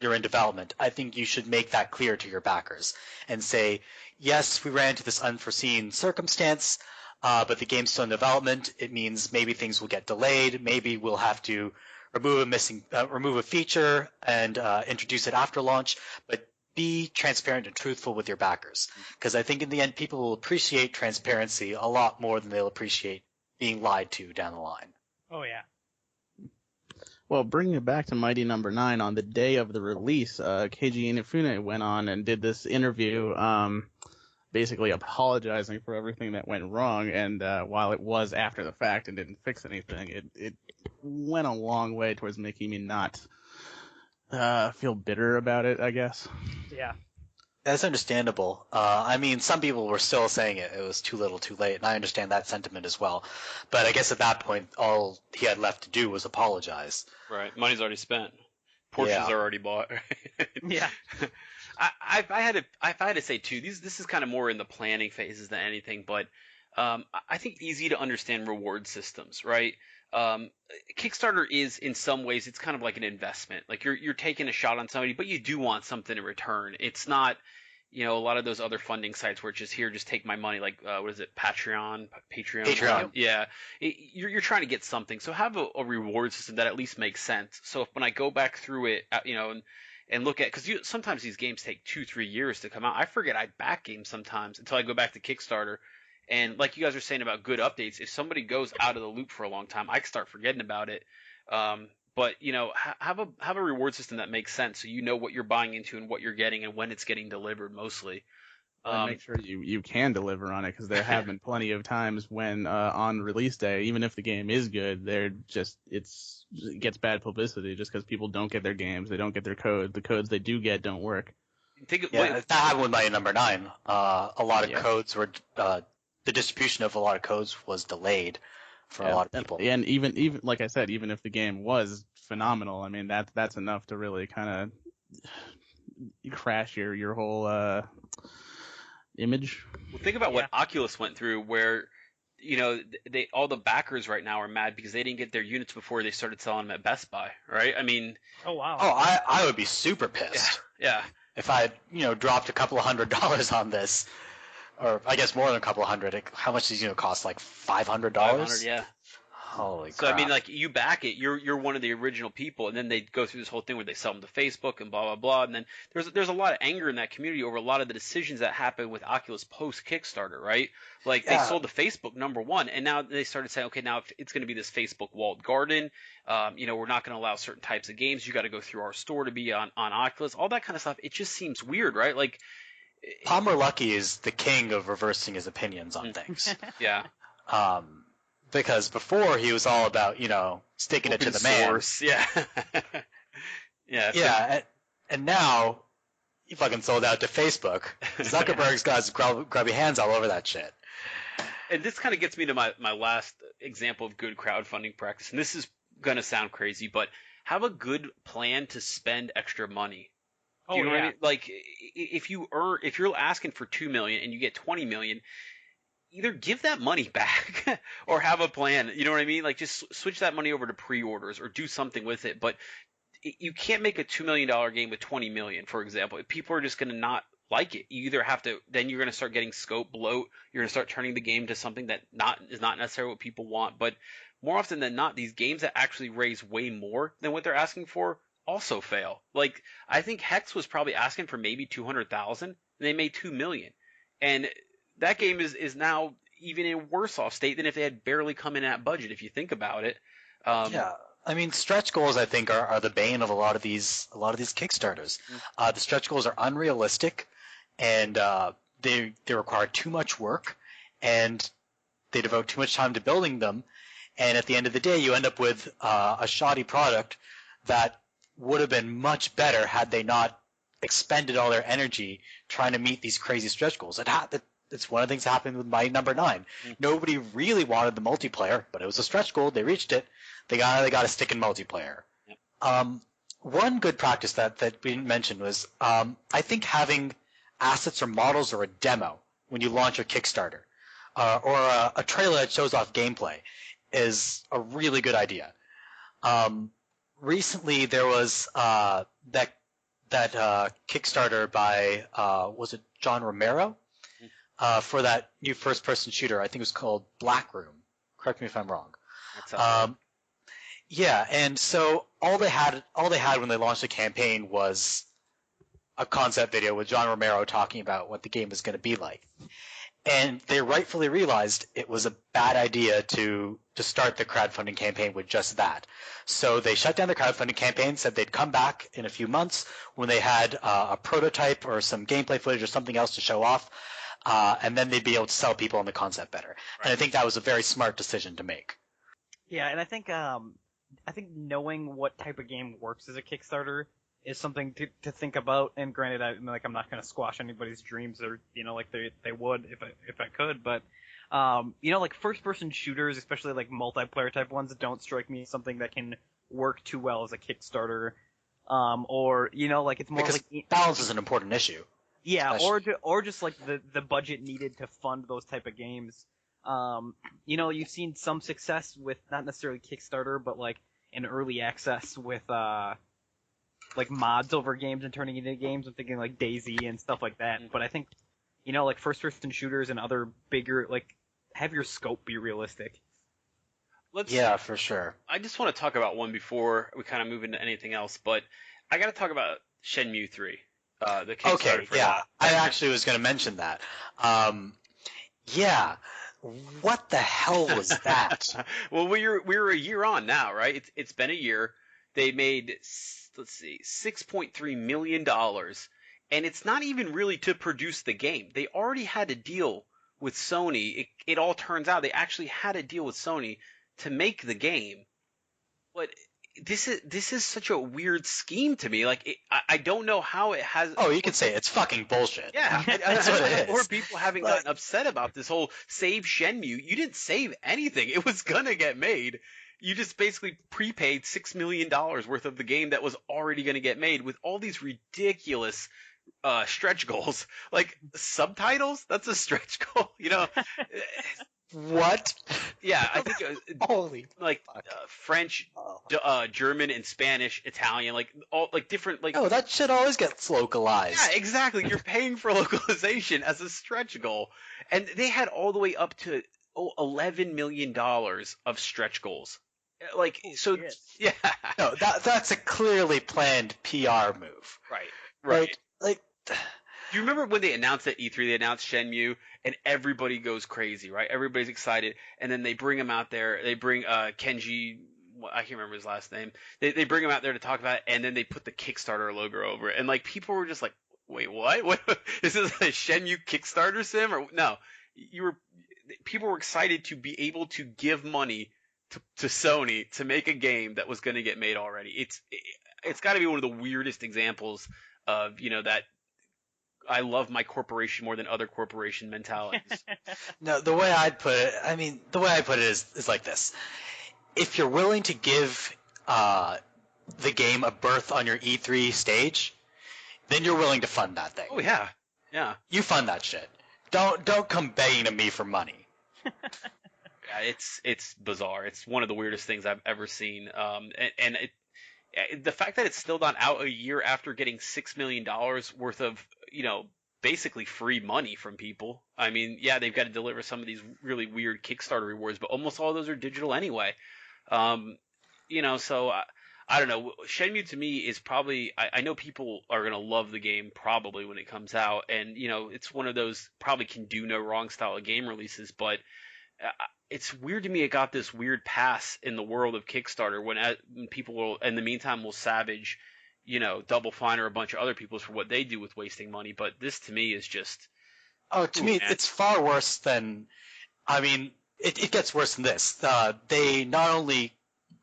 you're in development, I think you should make that clear to your backers and say, yes, we ran into this unforeseen circumstance, but the game's still in development. It means maybe things will get delayed. Maybe we'll have to remove a feature and introduce it after launch, but be transparent and truthful with your backers, because I think in the end people will appreciate transparency a lot more than they'll appreciate being lied to down the line. Oh yeah. Well, bringing it back to Mighty Number 9, on the day of the release, Keiji Inafune went on and did this interview, basically apologizing for everything that went wrong. And while it was after the fact and didn't fix anything, it went a long way towards making me not feel bitter about it, I guess. Yeah. That's understandable. I mean, some people were still saying it was too little too late, and I understand that sentiment as well. But I guess at that point, all he had left to do was apologize. Right. Money's already spent. Portions are already bought. Yeah. If I had to say too, this is kind of more in the planning phases than anything, but I think easy to understand reward systems, right? Kickstarter is, in some ways, it's kind of like an investment. Like you're taking a shot on somebody, but you do want something in return. It's not, a lot of those other funding sites where it's just take my money. Like what is it, Patreon? Yeah, you're trying to get something. So have a reward system that at least makes sense. So when I go back through it, and look at, because sometimes these games take 2-3 years to come out. I forget I back games sometimes until I go back to Kickstarter. And like you guys were saying about good updates, if somebody goes out of the loop for a long time, I can start forgetting about it. But have a reward system that makes sense, so you know what you're buying into and what you're getting and when it's getting delivered mostly. Make sure you can deliver on it, because there have been plenty of times when on release day, even if the game is good, it gets bad publicity just because people don't get their games, they don't get their code. The codes they do get don't work. That happened with Mighty Number 9. A lot of codes were. The distribution of a lot of codes was delayed for a lot of people. And even like I said, even if the game was phenomenal, I mean that's enough to really kind of crash your whole image. Well, think about what Oculus went through, where all the backers right now are mad because they didn't get their units before they started selling them at Best Buy, right? I mean, oh wow. Oh, I would be super pissed. Yeah. If I dropped a couple of $100s on this. Or I guess more than a couple of hundred. How much does cost? Like $500? $500, yeah. Holy So crap. I mean, like, you back it, you're one of the original people, and then they go through this whole thing where they sell them to Facebook and blah blah blah, and then there's a lot of anger in that community over a lot of the decisions that happened with Oculus post Kickstarter, right? Like they sold to Facebook #1, and now they started saying, okay, now it's going to be this Facebook walled garden. We're not going to allow certain types of games. You got to go through our store to be on Oculus. All that kind of stuff. It just seems weird, right? Like Palmer Luckey is the king of reversing his opinions on things. yeah. Because before he was all about, sticking it to the man. Source. Yeah. Yeah. Yeah, and now he fucking sold out to Facebook. Zuckerberg's got his grubby hands all over that shit. And this kind of gets me to my last example of good crowdfunding practice. And this is going to sound crazy, but have a good plan to spend extra money. Do you know what I mean? Like, if you're asking for $2 million and you get $20 million, either give that money back or have a plan. You know what I mean? Like, just switch that money over to pre-orders or do something with it. But you can't make a $2 million game with $20 million, for example. People are just going to not like it. You either have to, then you're going to start getting scope bloat. You're going to start turning the game to something that is not necessarily what people want. But more often than not, these games that actually raise way more than what they're asking for also fail. Like, I think Hex was probably asking for maybe 200,000, and they made 2 million. And that game is now even in a worse off state than if they had barely come in at budget, if you think about it. Yeah. I mean, stretch goals, I think, are the bane of a lot of these Kickstarters. The stretch goals are unrealistic, and they require too much work, and they devote too much time to building them. And at the end of the day, you end up with a shoddy product that would have been much better had they not expended all their energy trying to meet these crazy stretch goals. It's one of the things that happened with Mighty No. 9. Nobody really wanted the multiplayer, but it was a stretch goal. They reached it. They got to stick in multiplayer. Yep. One good practice that we didn't mention was I think having assets or models or a demo when you launch a Kickstarter or a trailer that shows off gameplay is a really good idea. Recently there was that Kickstarter by was it John Romero for that new first-person shooter. I think it was called Black Room. Correct me if I'm wrong. Yeah, and so all they had when they launched the campaign was a concept video with John Romero talking about what the game was going to be like. And they rightfully realized it was a bad idea to start the crowdfunding campaign with just that. So they shut down the crowdfunding campaign, said they'd come back in a few months when they had a prototype or some gameplay footage or something else to show off, and then they'd be able to sell people on the concept better. Right. And I think that was a very smart decision to make. Yeah, and I think knowing what type of game works as a Kickstarter is something to think about. And granted, I'm not going to squash anybody's dreams or like they would if I could, but like first-person shooters, especially like multiplayer type ones, don't strike me as something that can work too well as a Kickstarter. Or like it's more because like balance is an important issue. Yeah, or just like the budget needed to fund those type of games. You've seen some success with not necessarily Kickstarter, but like in early access with like mods over games and turning into games. I'm thinking like DayZ and stuff like that. But I think like first-person shooters and other bigger, like, have your scope be realistic. Yeah, for sure. I just want to talk about one before we kind of move into anything else, but I got to talk about Shenmue III. The Kickstarter for that. I actually was going to mention that. Yeah. What the hell was that? Well, we're a year on now, right? It's been a year. They made, let's see, $6.3 million, and it's not even really to produce the game. They already had a deal with Sony. It all turns out they actually had a deal with Sony to make the game. But this is such a weird scheme to me. Like, I don't know how it has. Oh, you could say it's fucking bullshit. Yeah, that's what it is. Or people having gotten upset about this whole save Shenmue. You didn't save anything. It was gonna get made. You just basically prepaid $6 million worth of the game that was already gonna get made with all these ridiculous stretch goals. Like subtitles, that's a stretch goal. What? Yeah, I think holy like French, German, and Spanish, Italian, like all like different like. Oh, that shit always gets localized. Yeah, exactly. You're paying for localization as a stretch goal, and they had all the way up to $11 million of stretch goals. Like, so, shit. yeah. No, that's a clearly planned PR move. Right. Like, Do you remember when they announced at E3, they announced Shenmue, and everybody goes crazy, right? Everybody's excited, and then they bring him out there. They bring Kenji, I can't remember his last name. They bring him out there to talk about it, and then they put the Kickstarter logo over it. And, like, people were just like, wait, what? What? Is this a Shenmue Kickstarter sim? Or no, people were excited to be able to give money to Sony to make a game that was going to get made already. It's got to be one of the weirdest examples of, you know, that I love my corporation more than other corporation mentalities. no, the way I put it is like this. If you're willing to give the game a berth on your E3 stage, then you're willing to fund that thing. Oh yeah. Yeah. You fund that shit. Don't come begging to me for money. Yeah, it's bizarre. It's one of the weirdest things I've ever seen. The fact that it's still not out a year after getting $6 million worth of, you know, basically free money from people. I mean, yeah, they've got to deliver some of these really weird Kickstarter rewards, but almost all of those are digital anyway. You know, so I don't know. Shenmue to me is probably, I know people are going to love the game probably when it comes out, and, you know, it's one of those probably can do no wrong style of game releases, but it's weird to me it got this weird pass in the world of Kickstarter when people will, in the meantime, will savage, you know, Double Fine or a bunch of other people for what they do with wasting money. But this to me is just... Oh, to me, it's far worse than... I mean, it gets worse than this. They not only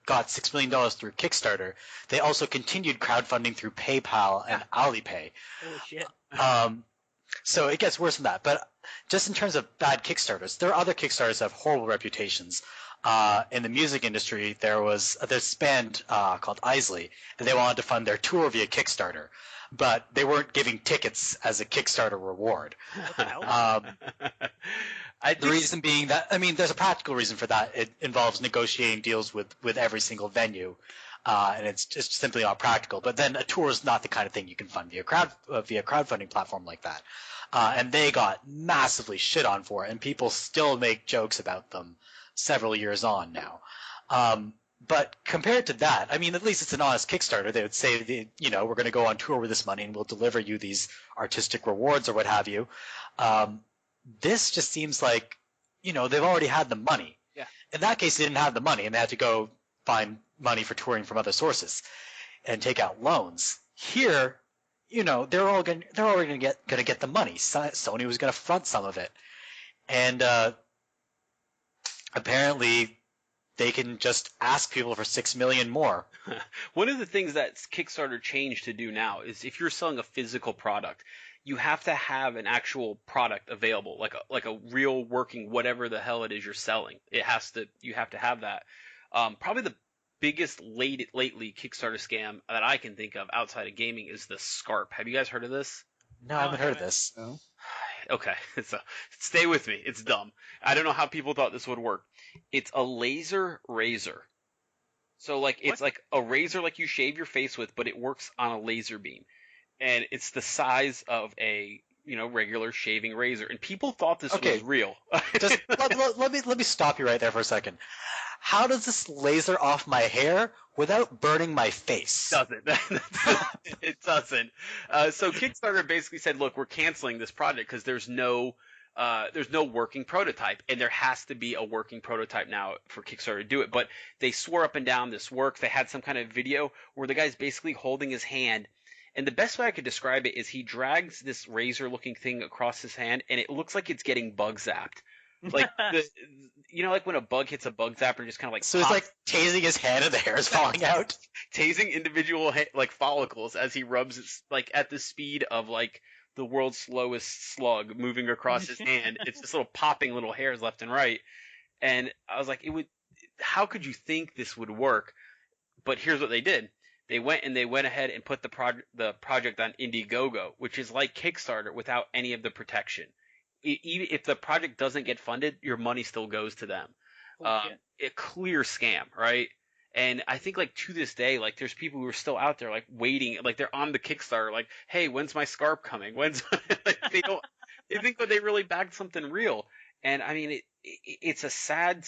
got $6 million through Kickstarter, they also continued crowdfunding through PayPal and Alipay. Holy shit. So it gets worse than that. But just in terms of bad Kickstarters, there are other Kickstarters that have horrible reputations. In the music industry, there's a band called Isley, and they wanted to fund their tour via Kickstarter, but they weren't giving tickets as a Kickstarter reward. What the hell? The reason being that, I mean, there's a practical reason for that. It involves negotiating deals with every single venue. And it's just simply not practical. But then a tour is not the kind of thing you can fund via crowdfunding platform like that. And they got massively shit on for it, and people still make jokes about them several years on now. But compared to that, I mean, at least it's an honest Kickstarter. They would say, you know, we're going to go on tour with this money and we'll deliver you these artistic rewards or what have you. This just seems like, you know, they've already had the money. Yeah. In that case, they didn't have the money, and they had to go find money for touring from other sources and take out loans. Here, you know, they're already going to get the money. Sony was going to front some of it, and apparently they can just ask people for $6 million more. One of the things that Kickstarter changed to do now is if you're selling a physical product, you have to have an actual product available, like a real working whatever the hell it is you're selling. You have to have that. Probably the biggest lately Kickstarter scam that I can think of outside of gaming is the Scarp. Have you guys heard of this? No, I haven't heard of this. No. Okay, so stay with me. It's dumb. I don't know how people thought this would work. It's a laser razor. So like it's like a razor like you shave your face with, but it works on a laser beam. And it's the size of a, you know, regular shaving razor. And people thought this was real. Just let me stop you right there for a second. How does this laser off my hair without burning my face? It doesn't. So Kickstarter basically said, look, we're canceling this project because there's no working prototype, and there has to be a working prototype now for Kickstarter to do it. But they swore up and down this works. They had some kind of video where the guy's basically holding his hand, and the best way I could describe it is he drags this razor-looking thing across his hand, and it looks like it's getting bug zapped. Like you know, like when a bug hits a bug zapper, and just kind of like so it's like tasing his hand and the hair is falling out. Tasing individual like follicles as he rubs it, like at the speed of like the world's slowest slug moving across his hand. It's just little popping little hairs left and right. And I was like, how could you think this would work? But here's what they did. They went ahead and put the project on Indiegogo, which is like Kickstarter without any of the protection. Even if the project doesn't get funded, your money still goes to them. A clear scam, right? And I think like to this day, like there's people who are still out there like waiting, like they're on the Kickstarter, like, hey, when's my Scarp coming? Like they think that they really bagged something real. And I mean, it's a sad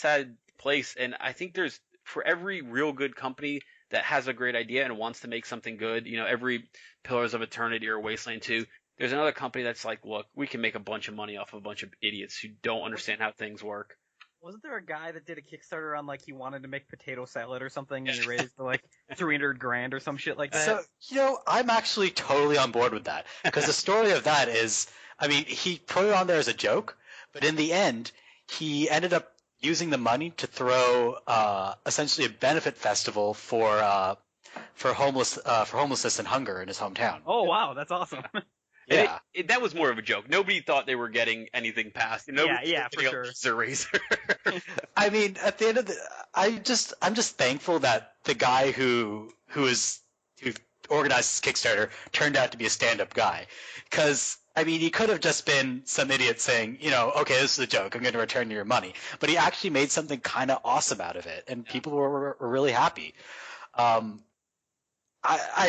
place, and I think there's for every real good company that has a great idea and wants to make something good, every Pillars of Eternity or Wasteland 2, there's another company that's like, look, we can make a bunch of money off of a bunch of idiots who don't understand how things work. Wasn't there a guy that did a Kickstarter on like he wanted to make potato salad or something, and he raised like $300,000 or some shit like that? So I'm actually totally on board with that, because the story of that is, I mean, he put it on there as a joke, but in the end, he ended up using the money to throw essentially a benefit festival for homelessness and hunger in his hometown. Oh wow, that's awesome. Yeah, that was more of a joke. Nobody thought they were getting anything past. Yeah, for sure. A razor. I mean, at the end of I'm just thankful that the guy who organized this Kickstarter turned out to be a stand-up guy, because I mean, he could have just been some idiot saying, okay, this is a joke, I'm going to return your money, but he actually made something kind of awesome out of it, and people were really happy. I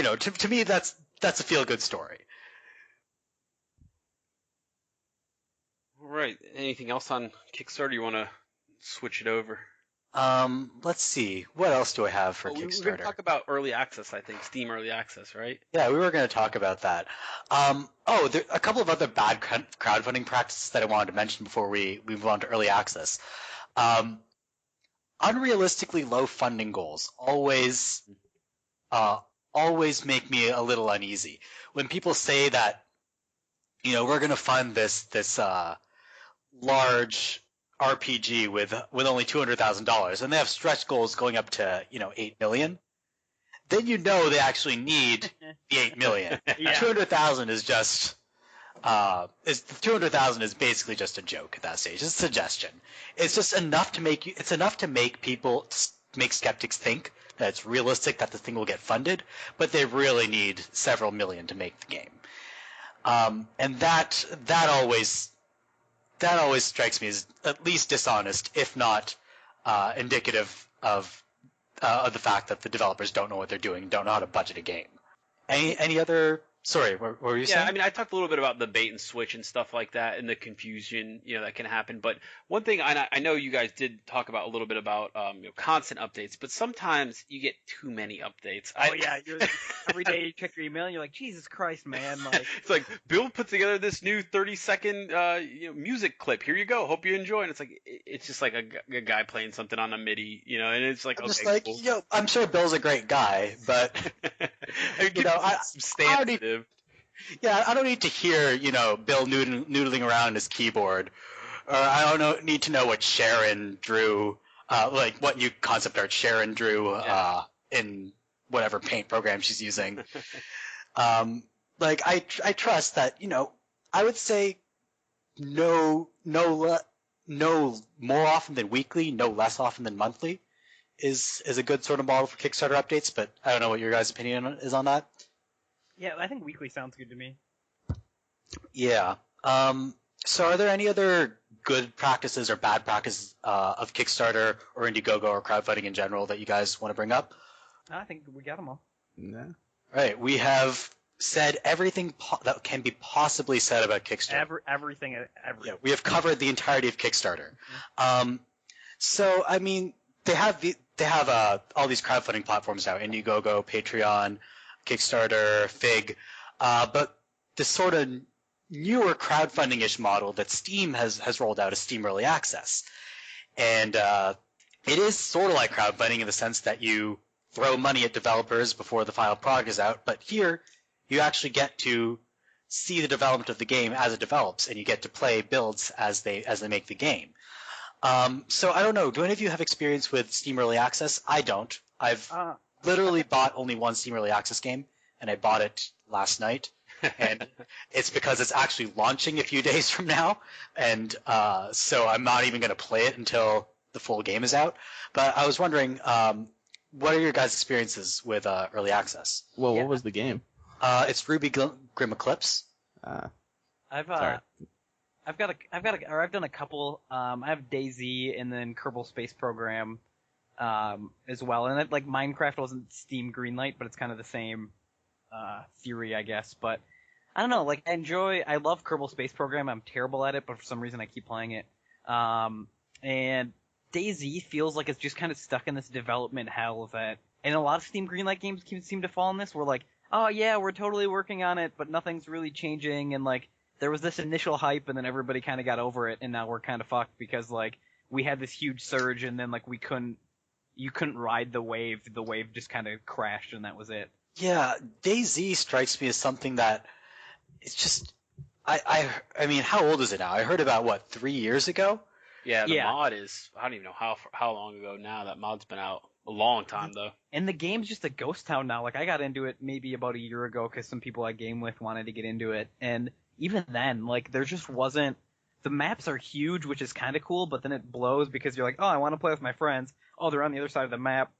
know, to me, that's a feel-good story. Right. Anything else on Kickstarter? You want to switch it over? Let's see. What else do I have for Kickstarter? We were going to talk about early access, I think. Steam early access, right? Yeah, we were going to talk about that. There a couple of other bad crowdfunding practices that I wanted to mention before we move on to early access. Unrealistically low funding goals always make me a little uneasy. When people say that, we're going to fund this large RPG with only $200,000, and they have stretch goals going up to $8 million, then they actually need the $8 million. Yeah. $200,000 is just $200,000 is basically just a joke at that stage. It's a suggestion. It's just enough to make skeptics think that it's realistic that the thing will get funded, but they really need several million to make the game. And that always strikes me as at least dishonest, if not indicative of the fact that the developers don't know what they're doing, don't know how to budget a game. Any other? Sorry, what were you saying? Yeah, I mean, I talked a little bit about the bait and switch and stuff like that, and the confusion, that can happen. But one thing I know you guys did talk about a little bit about constant updates, but sometimes you get too many updates. Every day you check your email and you're like, Jesus Christ, man! Like, it's like, Bill put together this new 30-second music clip. Here you go. Hope you enjoy. And it's like, it's just like a guy playing something on a MIDI, and it's like, I'm okay, just like, cool. I'm sure Bill's a great guy, but substantive. I don't need to hear, Bill noodling around his keyboard, or I don't need to know what Sharon drew, what new concept art Sharon drew in whatever paint program she's using. I trust that, I would say no more often than weekly, no less often than monthly is a good sort of model for Kickstarter updates, but I don't know what your guys' opinion is on that. Yeah, I think weekly sounds good to me. Yeah. So are there any other good practices or bad practices of Kickstarter or Indiegogo or crowdfunding in general that you guys want to bring up? I think we got them all. Yeah. Right. We have said everything that can be possibly said about Kickstarter. Everything. Yeah, we have covered the entirety of Kickstarter. So I mean, they have all these crowdfunding platforms now: Indiegogo, Patreon, Kickstarter, Fig, but the sort of newer crowdfunding-ish model that Steam has rolled out is Steam Early Access, and it is sort of like crowdfunding in the sense that you throw money at developers before the final product is out, but here you actually get to see the development of the game as it develops, and you get to play builds as they make the game. So I don't know. Do any of you have experience with Steam Early Access? I don't. I've literally bought only one Steam Early Access game, and I bought it last night. And it's because it's actually launching a few days from now, and so I'm not even going to play it until the full game is out. But I was wondering, what are your guys' experiences with Early Access? Well, what was the game? It's Ruby Grim Eclipse. I've done a couple. I have DayZ and then Kerbal Space Program as well. And Minecraft wasn't Steam Greenlight, but it's kind of the same theory, I guess. But I don't know. I love Kerbal Space Program. I'm terrible at it, but for some reason I keep playing it. And DayZ feels like it's just kind of stuck in this development hell that, and a lot of Steam Greenlight games seem to fall in this. We're like, oh yeah, we're totally working on it, but nothing's really changing, and like there was this initial hype, and then everybody kind of got over it, and now we're kind of fucked because like we had this huge surge, and then like you couldn't ride the wave just kind of crashed, and that was it. Yeah, DayZ strikes me as something that it's just I mean, how old is it now? I heard about what 3 years ago. Yeah, the mod is, I don't even know how long ago now. That mod's been out. A long time, though. And the game's just a ghost town now. Like, I got into it maybe about a year ago because some people I game with wanted to get into it. And even then, like, there just wasn't... The maps are huge, which is kind of cool, but then it blows because you're like, oh, I want to play with my friends. Oh, they're on the other side of the map,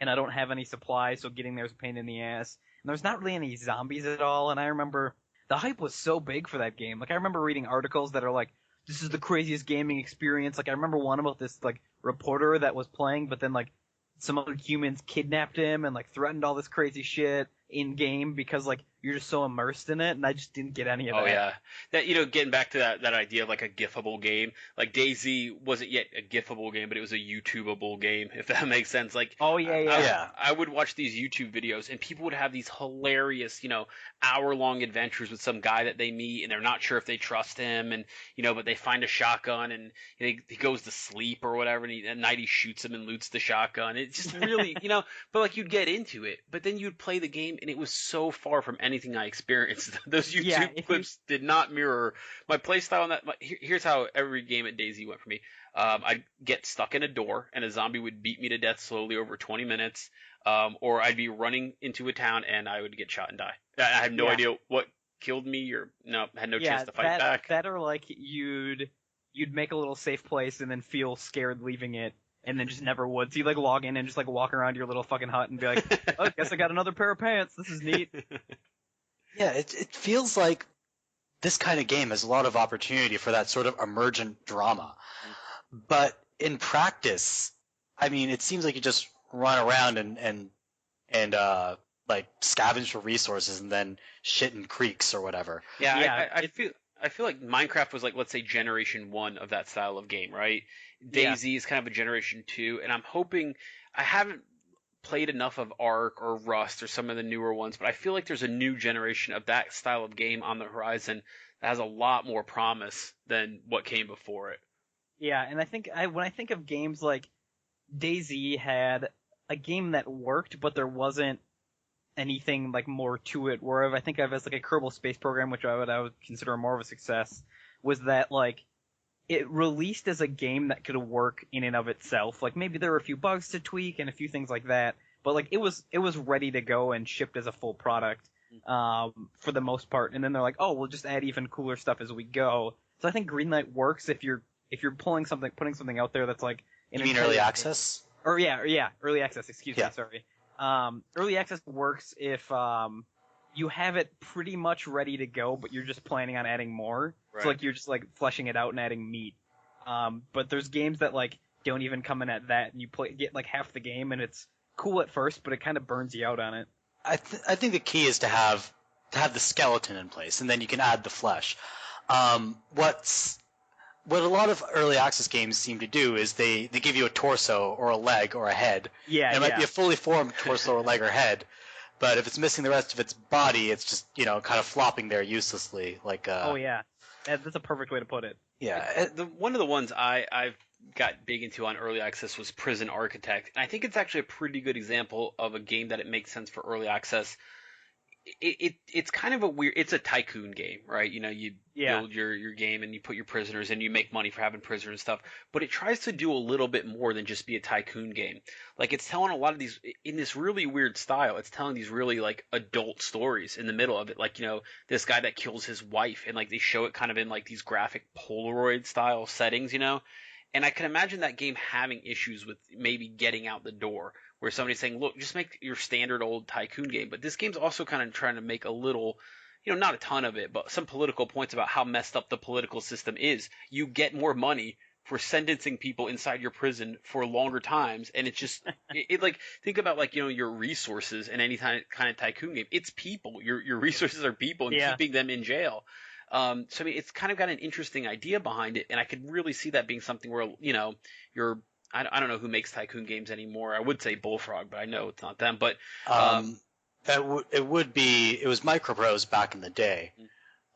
and I don't have any supplies, so getting there is a pain in the ass. And there's not really any zombies at all, and I remember... The hype was so big for that game. Like, I remember reading articles that are like, this is the craziest gaming experience. Like, I remember one about this, like, reporter that was playing, but then, like, some other humans kidnapped him and, like, threatened all this crazy shit in-game because, like, you're just so immersed in it, and I just didn't get any of that. Oh, yeah. That, you know, getting back to that idea of, like, a GIFable game. Like, DayZ wasn't yet a GIFable game, but it was a YouTubeable game, if that makes sense. Like, oh, yeah. I would watch these YouTube videos, and people would have these hilarious, you know, hour-long adventures with some guy that they meet, and they're not sure if they trust him, and, you know, but they find a shotgun, and he goes to sleep or whatever, and at night he shoots him and loots the shotgun. It's just really, you know, but, like, you'd get into it, but then you'd play the game, and it was so far from anything I experienced. Those YouTube clips did not mirror my playstyle. Here's how every game at DayZ went for me. I'd get stuck in a door, and a zombie would beat me to death slowly over 20 minutes, or I'd be running into a town, and I would get shot and die. I had no idea what killed me, or had no chance to fight back. That or like you'd make a little safe place and then feel scared leaving it, and then just never would. So you like log in and just like walk around your little fucking hut and be like, oh, I guess I got another pair of pants. This is neat. Yeah, it feels like this kind of game has a lot of opportunity for that sort of emergent drama. But in practice, I mean, it seems like you just run around and like scavenge for resources and then shit in creeks or whatever. Yeah. I feel like Minecraft was like, let's say, generation 1 of that style of game, right? DayZ is kind of a generation 2, and I'm hoping I haven't played enough of Ark or Rust or some of the newer ones, but I feel like there's a new generation of that style of game on the horizon that has a lot more promise than what came before it. Yeah, and I think when I think of games like DayZ had a game that worked, but there wasn't anything like more to it. Where I think of as like a Kerbal Space Program, which I would consider more of a success, was that like it released as a game that could work in and of itself. Like maybe there were a few bugs to tweak and a few things like that, but like it was ready to go and shipped as a full product for the most part. And then they're like, oh, we'll just add even cooler stuff as we go. So I think Greenlight works if you're putting something out there that's like you mean early access? Or early access. Excuse me, sorry. Early access works if you have it pretty much ready to go, but you're just planning on adding more. Right. So like you're just like fleshing it out and adding meat. But there's games that like don't even come in at that, and you get like half the game, and it's cool at first, but it kind of burns you out on it. I think the key is to have the skeleton in place, and then you can add the flesh. What a lot of early access games seem to do is they give you a torso or a leg or a head. Yeah, it might be a fully formed torso or leg or head, but if it's missing the rest of its body, it's just kind of flopping there uselessly. Like oh yeah, that's a perfect way to put it. Yeah, one of the ones I've got big into on early access was Prison Architect, and I think it's actually a pretty good example of a game that it makes sense for early access. It's kind of it's a tycoon game, right? You know, you build your game and you put your prisoners and you make money for having prisoners and stuff, but it tries to do a little bit more than just be a tycoon game. Like it's telling a lot of these in this really weird style. It's telling these really like adult stories in the middle of it. Like, you know, this guy that kills his wife, and like they show it kind of in like these graphic Polaroid style settings, you know? And I can imagine that game having issues with maybe getting out the door, where somebody's saying, look, just make your standard old tycoon game. But this game's also kind of trying to make a little, not a ton of it, but some political points about how messed up the political system is. You get more money for sentencing people inside your prison for longer times. And it's just, it like, think about like, your resources in any kind of tycoon game. It's people. Your resources are people, and keeping them in jail. So I mean, it's kind of got an interesting idea behind it, and I could really see that being something where I don't know who makes tycoon games anymore. I would say Bullfrog, but I know it's not them. But it was Microprose back in the day.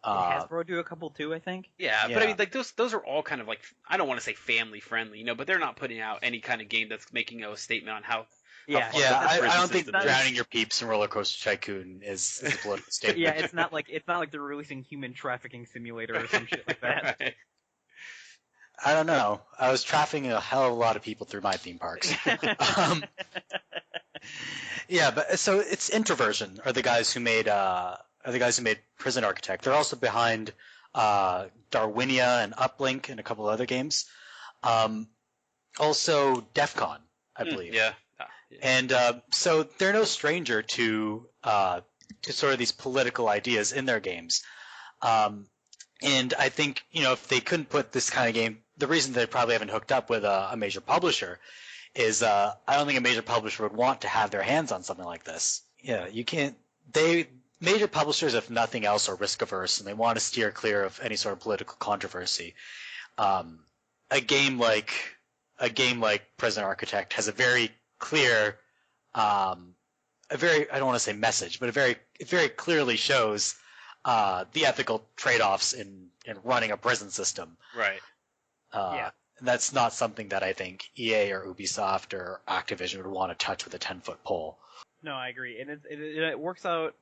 Hasbro do a couple too, I think. Yeah, but I mean, like those are all kind of like, I don't want to say family friendly, but they're not putting out any kind of game that's making a statement on how. I don't think drowning your peeps in Roller Coaster Tycoon is a political statement. Yeah, it's not like they're releasing Human Trafficking Simulator or some shit like that. Right. I don't know. I was trafficking a hell of a lot of people through my theme parks. Yeah, but so it's Introversion are the guys who made Prison Architect. They're also behind Darwinia and Uplink and a couple other games. Also DEF CON, I believe. Yeah. And so they're no stranger to sort of these political ideas in their games. And I think, if they couldn't put this kind of game, the reason they probably haven't hooked up with a major publisher is I don't think a major publisher would want to have their hands on something like this. Yeah, you can't. Major publishers, if nothing else, are risk averse, and they want to steer clear of any sort of political controversy. A game like Prison Architect has a very clear, I don't want to say message, but it very clearly shows the ethical trade-offs in running a prison system. Right. And that's not something that I think EA or Ubisoft or Activision would want to touch with a 10-foot pole. No, I agree, and it works out.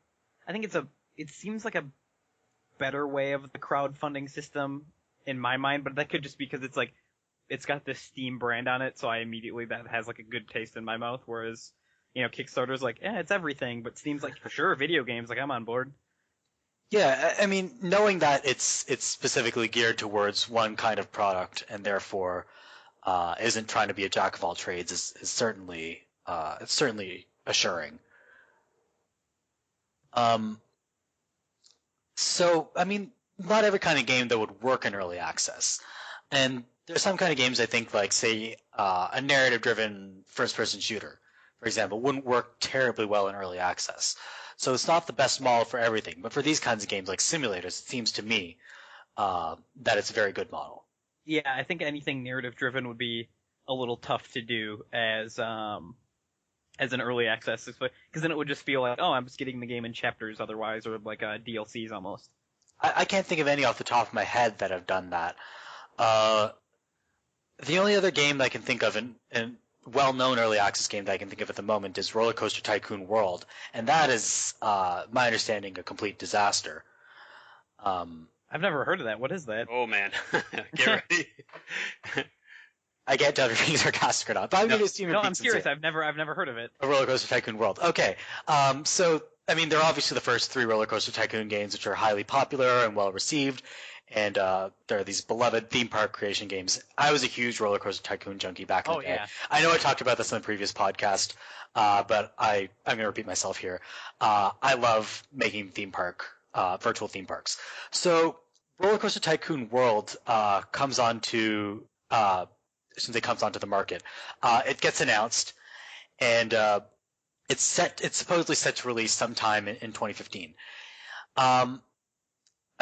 I think it seems like a better way of the crowdfunding system in my mind, but that could just be because it's got this Steam brand on it, so that has like a good taste in my mouth. Whereas, Kickstarter's like, it's everything, but Steam's like, sure, video games, like I'm on board. Yeah, I mean, knowing that it's specifically geared towards one kind of product and therefore isn't trying to be a jack of all trades is certainly assuring. So I mean, not every kind of game that would work in early access, and there's some kind of games I think, like say a narrative-driven first-person shooter, for example, wouldn't work terribly well in early access. So it's not the best model for everything, but for these kinds of games like simulators, it seems to me that it's a very good model. Yeah, I think anything narrative-driven would be a little tough to do as an early access, because then it would just feel like, I'm just getting the game in chapters otherwise, or like DLCs almost. I can't think of any off the top of my head that have done that. The only other game that I can think of, and well-known early access game that I can think of at the moment, is Roller Coaster Tycoon World, and that is, my understanding, a complete disaster. I've never heard of that. What is that? Oh man, get ready. I can't tell if you're being sarcastic or not, but I'm curious. I've never heard of it. A Roller Coaster Tycoon World. Okay, so I mean, they're obviously the first 3 Roller Coaster Tycoon games, which are highly popular and well received. And they're these beloved theme park creation games. I was a huge Roller Coaster Tycoon junkie back in the day. Yeah. I know I talked about this in the previous podcast, but I'm going to repeat myself here. I love making virtual theme parks. So Roller Coaster Tycoon World comes onto the market. It gets announced, and it's supposedly set to release sometime in 2015. I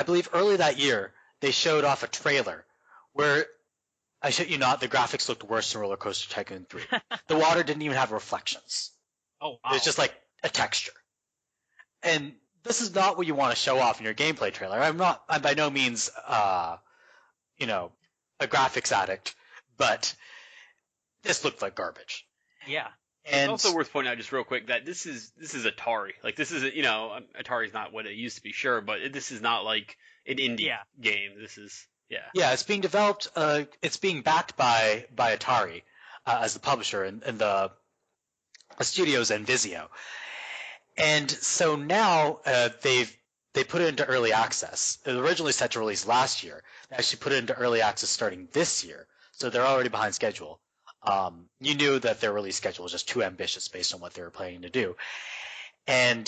believe early that year, they showed off a trailer where, I shit you not, the graphics looked worse than Roller Coaster Tycoon 3. The water didn't even have reflections. Oh, wow. It was just like a texture. And this is not what you want to show off in your gameplay trailer. I'm by no means, a graphics addict, but this looked like garbage. Yeah. And it's also worth pointing out just real quick that this is Atari. Like, this is Atari's not what it used to be, sure, but this is not like an indie game. This is Yeah, it's being developed. It's being backed by Atari as the publisher, and the studio's Envizio. And so now they put it into early access. It was originally set to release last year. They actually put it into early access starting this year, so they're already behind schedule. You knew that their release schedule was just too ambitious based on what they were planning to do. And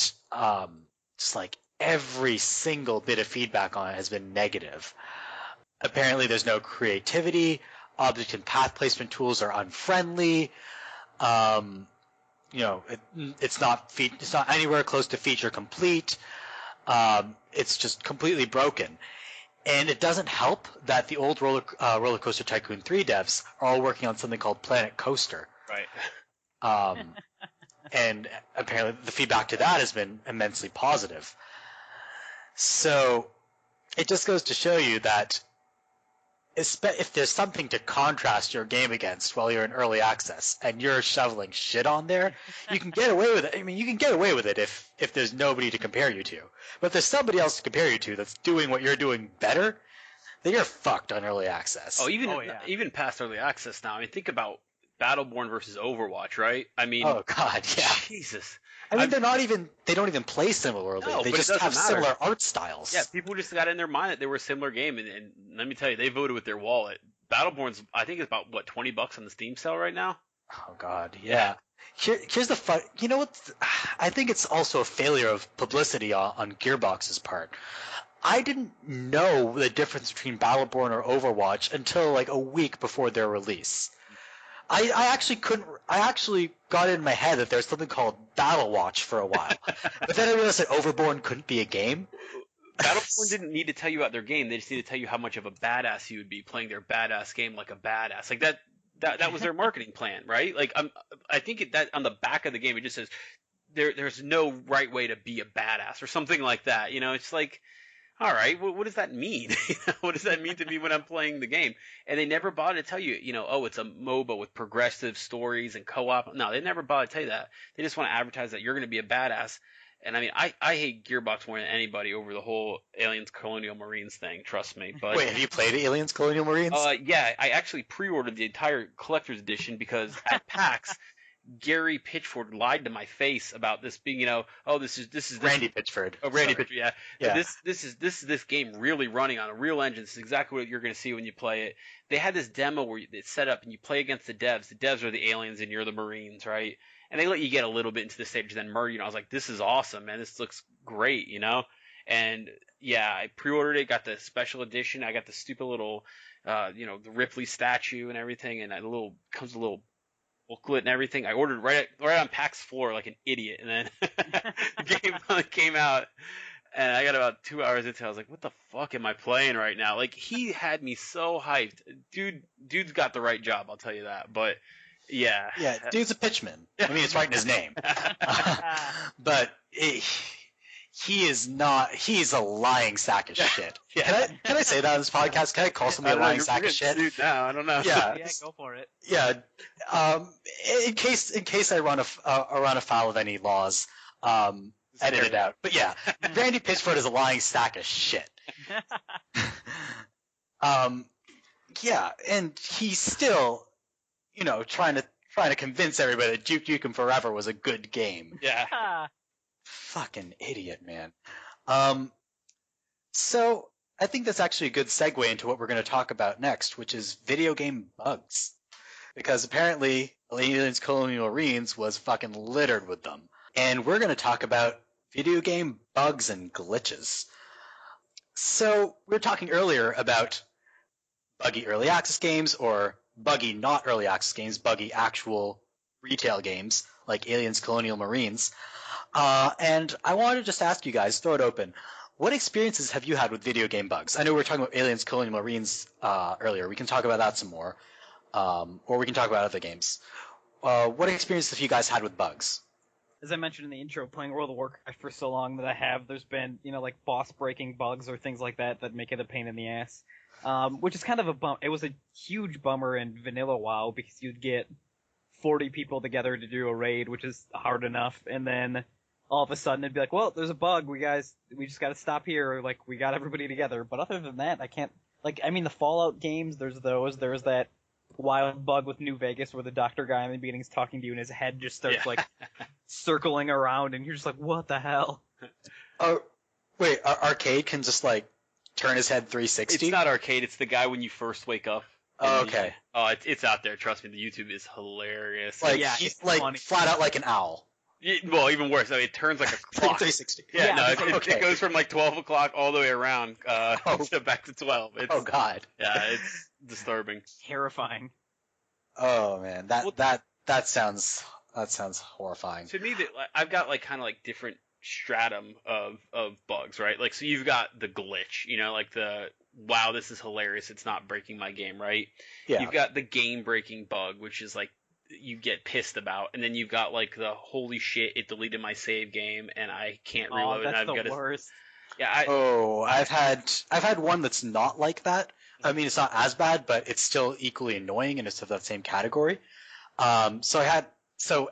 just like every single bit of feedback on it has been negative. Apparently there's no creativity. Object and path placement tools are unfriendly. It's not anywhere close to feature complete. It's just completely broken. And it doesn't help that the old Roller Coaster Tycoon 3 devs are all working on something called Planet Coaster. Right. And apparently the feedback to that has been immensely positive. So it just goes to show you that if there's something to contrast your game against while you're in early access and you're shoveling shit on there, you can get away with it. I mean, you can get away with it if there's nobody to compare you to. But if there's somebody else to compare you to that's doing what you're doing better, then you're fucked on early access. Even past early access now. I mean, think about Battleborn versus Overwatch, right? I mean, oh god, yeah. Jesus. I mean, they don't even play similarly. No, they but just it have doesn't matter. similar art styles. Yeah, people just got in their mind that they were a similar game, and let me tell you, they voted with their wallet. Battleborn's, I think, it's about what, $20 on the Steam sale right now. Oh god, yeah. Here's the fun. You know what? I think it's also a failure of publicity on Gearbox's part. I didn't know the difference between Battleborn or Overwatch until like a week before their release. I actually got it in my head that there's something called Battlewatch for a while. But then I realized that Overborn couldn't be a game. Battleborn didn't need to tell you about their game. They just needed to tell you how much of a badass you would be playing their badass game like a badass. Like that was their marketing plan, right? Like I think that on the back of the game it just says there's no right way to be a badass or something like that. You know, it's like, all right, what does that mean? What does that mean to me when I'm playing the game? And they never bothered to tell you, oh, it's a MOBA with progressive stories and co-op. No, they never bothered to tell you that. They just want to advertise that you're going to be a badass. And I mean, I hate Gearbox more than anybody over the whole Aliens Colonial Marines thing, trust me. But wait, have you played Aliens Colonial Marines? Yeah, I actually pre-ordered the entire collector's edition because at PAX, Gary Pitchford lied to my face about this being, this is Randy Pitchford. Oh, Randy Pitchford, yeah. Yeah. This is this game really running on a real engine. This is exactly what you're going to see when you play it. They had this demo where it's set up and you play against the devs. The devs are the aliens and you're the Marines, right? And they let you get a little bit into the stage and then murder. I was like, this is awesome, man. This looks great, And yeah, I pre-ordered it. Got the special edition. I got the stupid little, the Ripley statue and everything, and comes a little booklet and everything. I ordered right on PAX floor like an idiot, and then the game finally came out, and I got about 2 hours into it. I was like, what the fuck am I playing right now? Like, he had me so hyped. Dude's got the right job, I'll tell you that. But yeah, dude's a pitchman. I mean, it's right in his name. But he is not. He's a lying sack of shit. Yeah. Can I say that on this podcast? Can I call somebody a lying sack of shit? Now, I don't know. Yeah, go for it. Yeah. In case I run afoul of any laws, edit it out. But yeah, Randy Pitchford is a lying sack of shit. Yeah, and he's still, trying to convince everybody that Duke Nukem Forever was a good game. Yeah. Fucking idiot, man. So I think that's actually a good segue into what we're going to talk about next, which is video game bugs. Because apparently Aliens Colonial Marines was fucking littered with them. And we're going to talk about video game bugs and glitches. So we were talking earlier about buggy early access games or buggy not early access games, buggy actual retail games like Aliens Colonial Marines. And I wanted to just ask you guys, throw it open. What experiences have you had with video game bugs? I know we were talking about Aliens Colonial Marines earlier. We can talk about that some more. Or we can talk about other games. What experiences have you guys had with bugs? As I mentioned in the intro, playing World of Warcraft for so long there's been, like boss breaking bugs or things like that make it a pain in the ass. Which is kind of a bum. It was a huge bummer in vanilla WoW because you'd get 40 people together to do a raid, which is hard enough, and then all of a sudden it'd be like, well, there's a bug, we just gotta stop here, or we got everybody together. But other than that, I can't, the Fallout games, there's that wild bug with New Vegas where the doctor guy in the beginning is talking to you and his head just starts circling around and you're just like, what the hell? Oh, wait, Arcade can just turn his head 360? It's not Arcade, it's the guy when you first wake up. Oh, okay. It's out there, trust me, the YouTube is hilarious. He's flat out like an owl. Well, even worse. I mean, it turns like a clock. 360. It goes from 12 o'clock all the way around back to 12. Oh God. Yeah, it's disturbing. Terrifying. Oh man, that sounds horrifying. To me, I've got different stratum of bugs, right? Like, so you've got the glitch, like the wow, this is hilarious, it's not breaking my game, right? Yeah. You've got the game breaking bug, which is like you get pissed about, and then you've got like the holy shit, it deleted my save game and I can't reload. that's and I've the got worst. Yeah. I've had one that's not like that. I mean, it's not as bad, but it's still equally annoying, and it's of that same category. So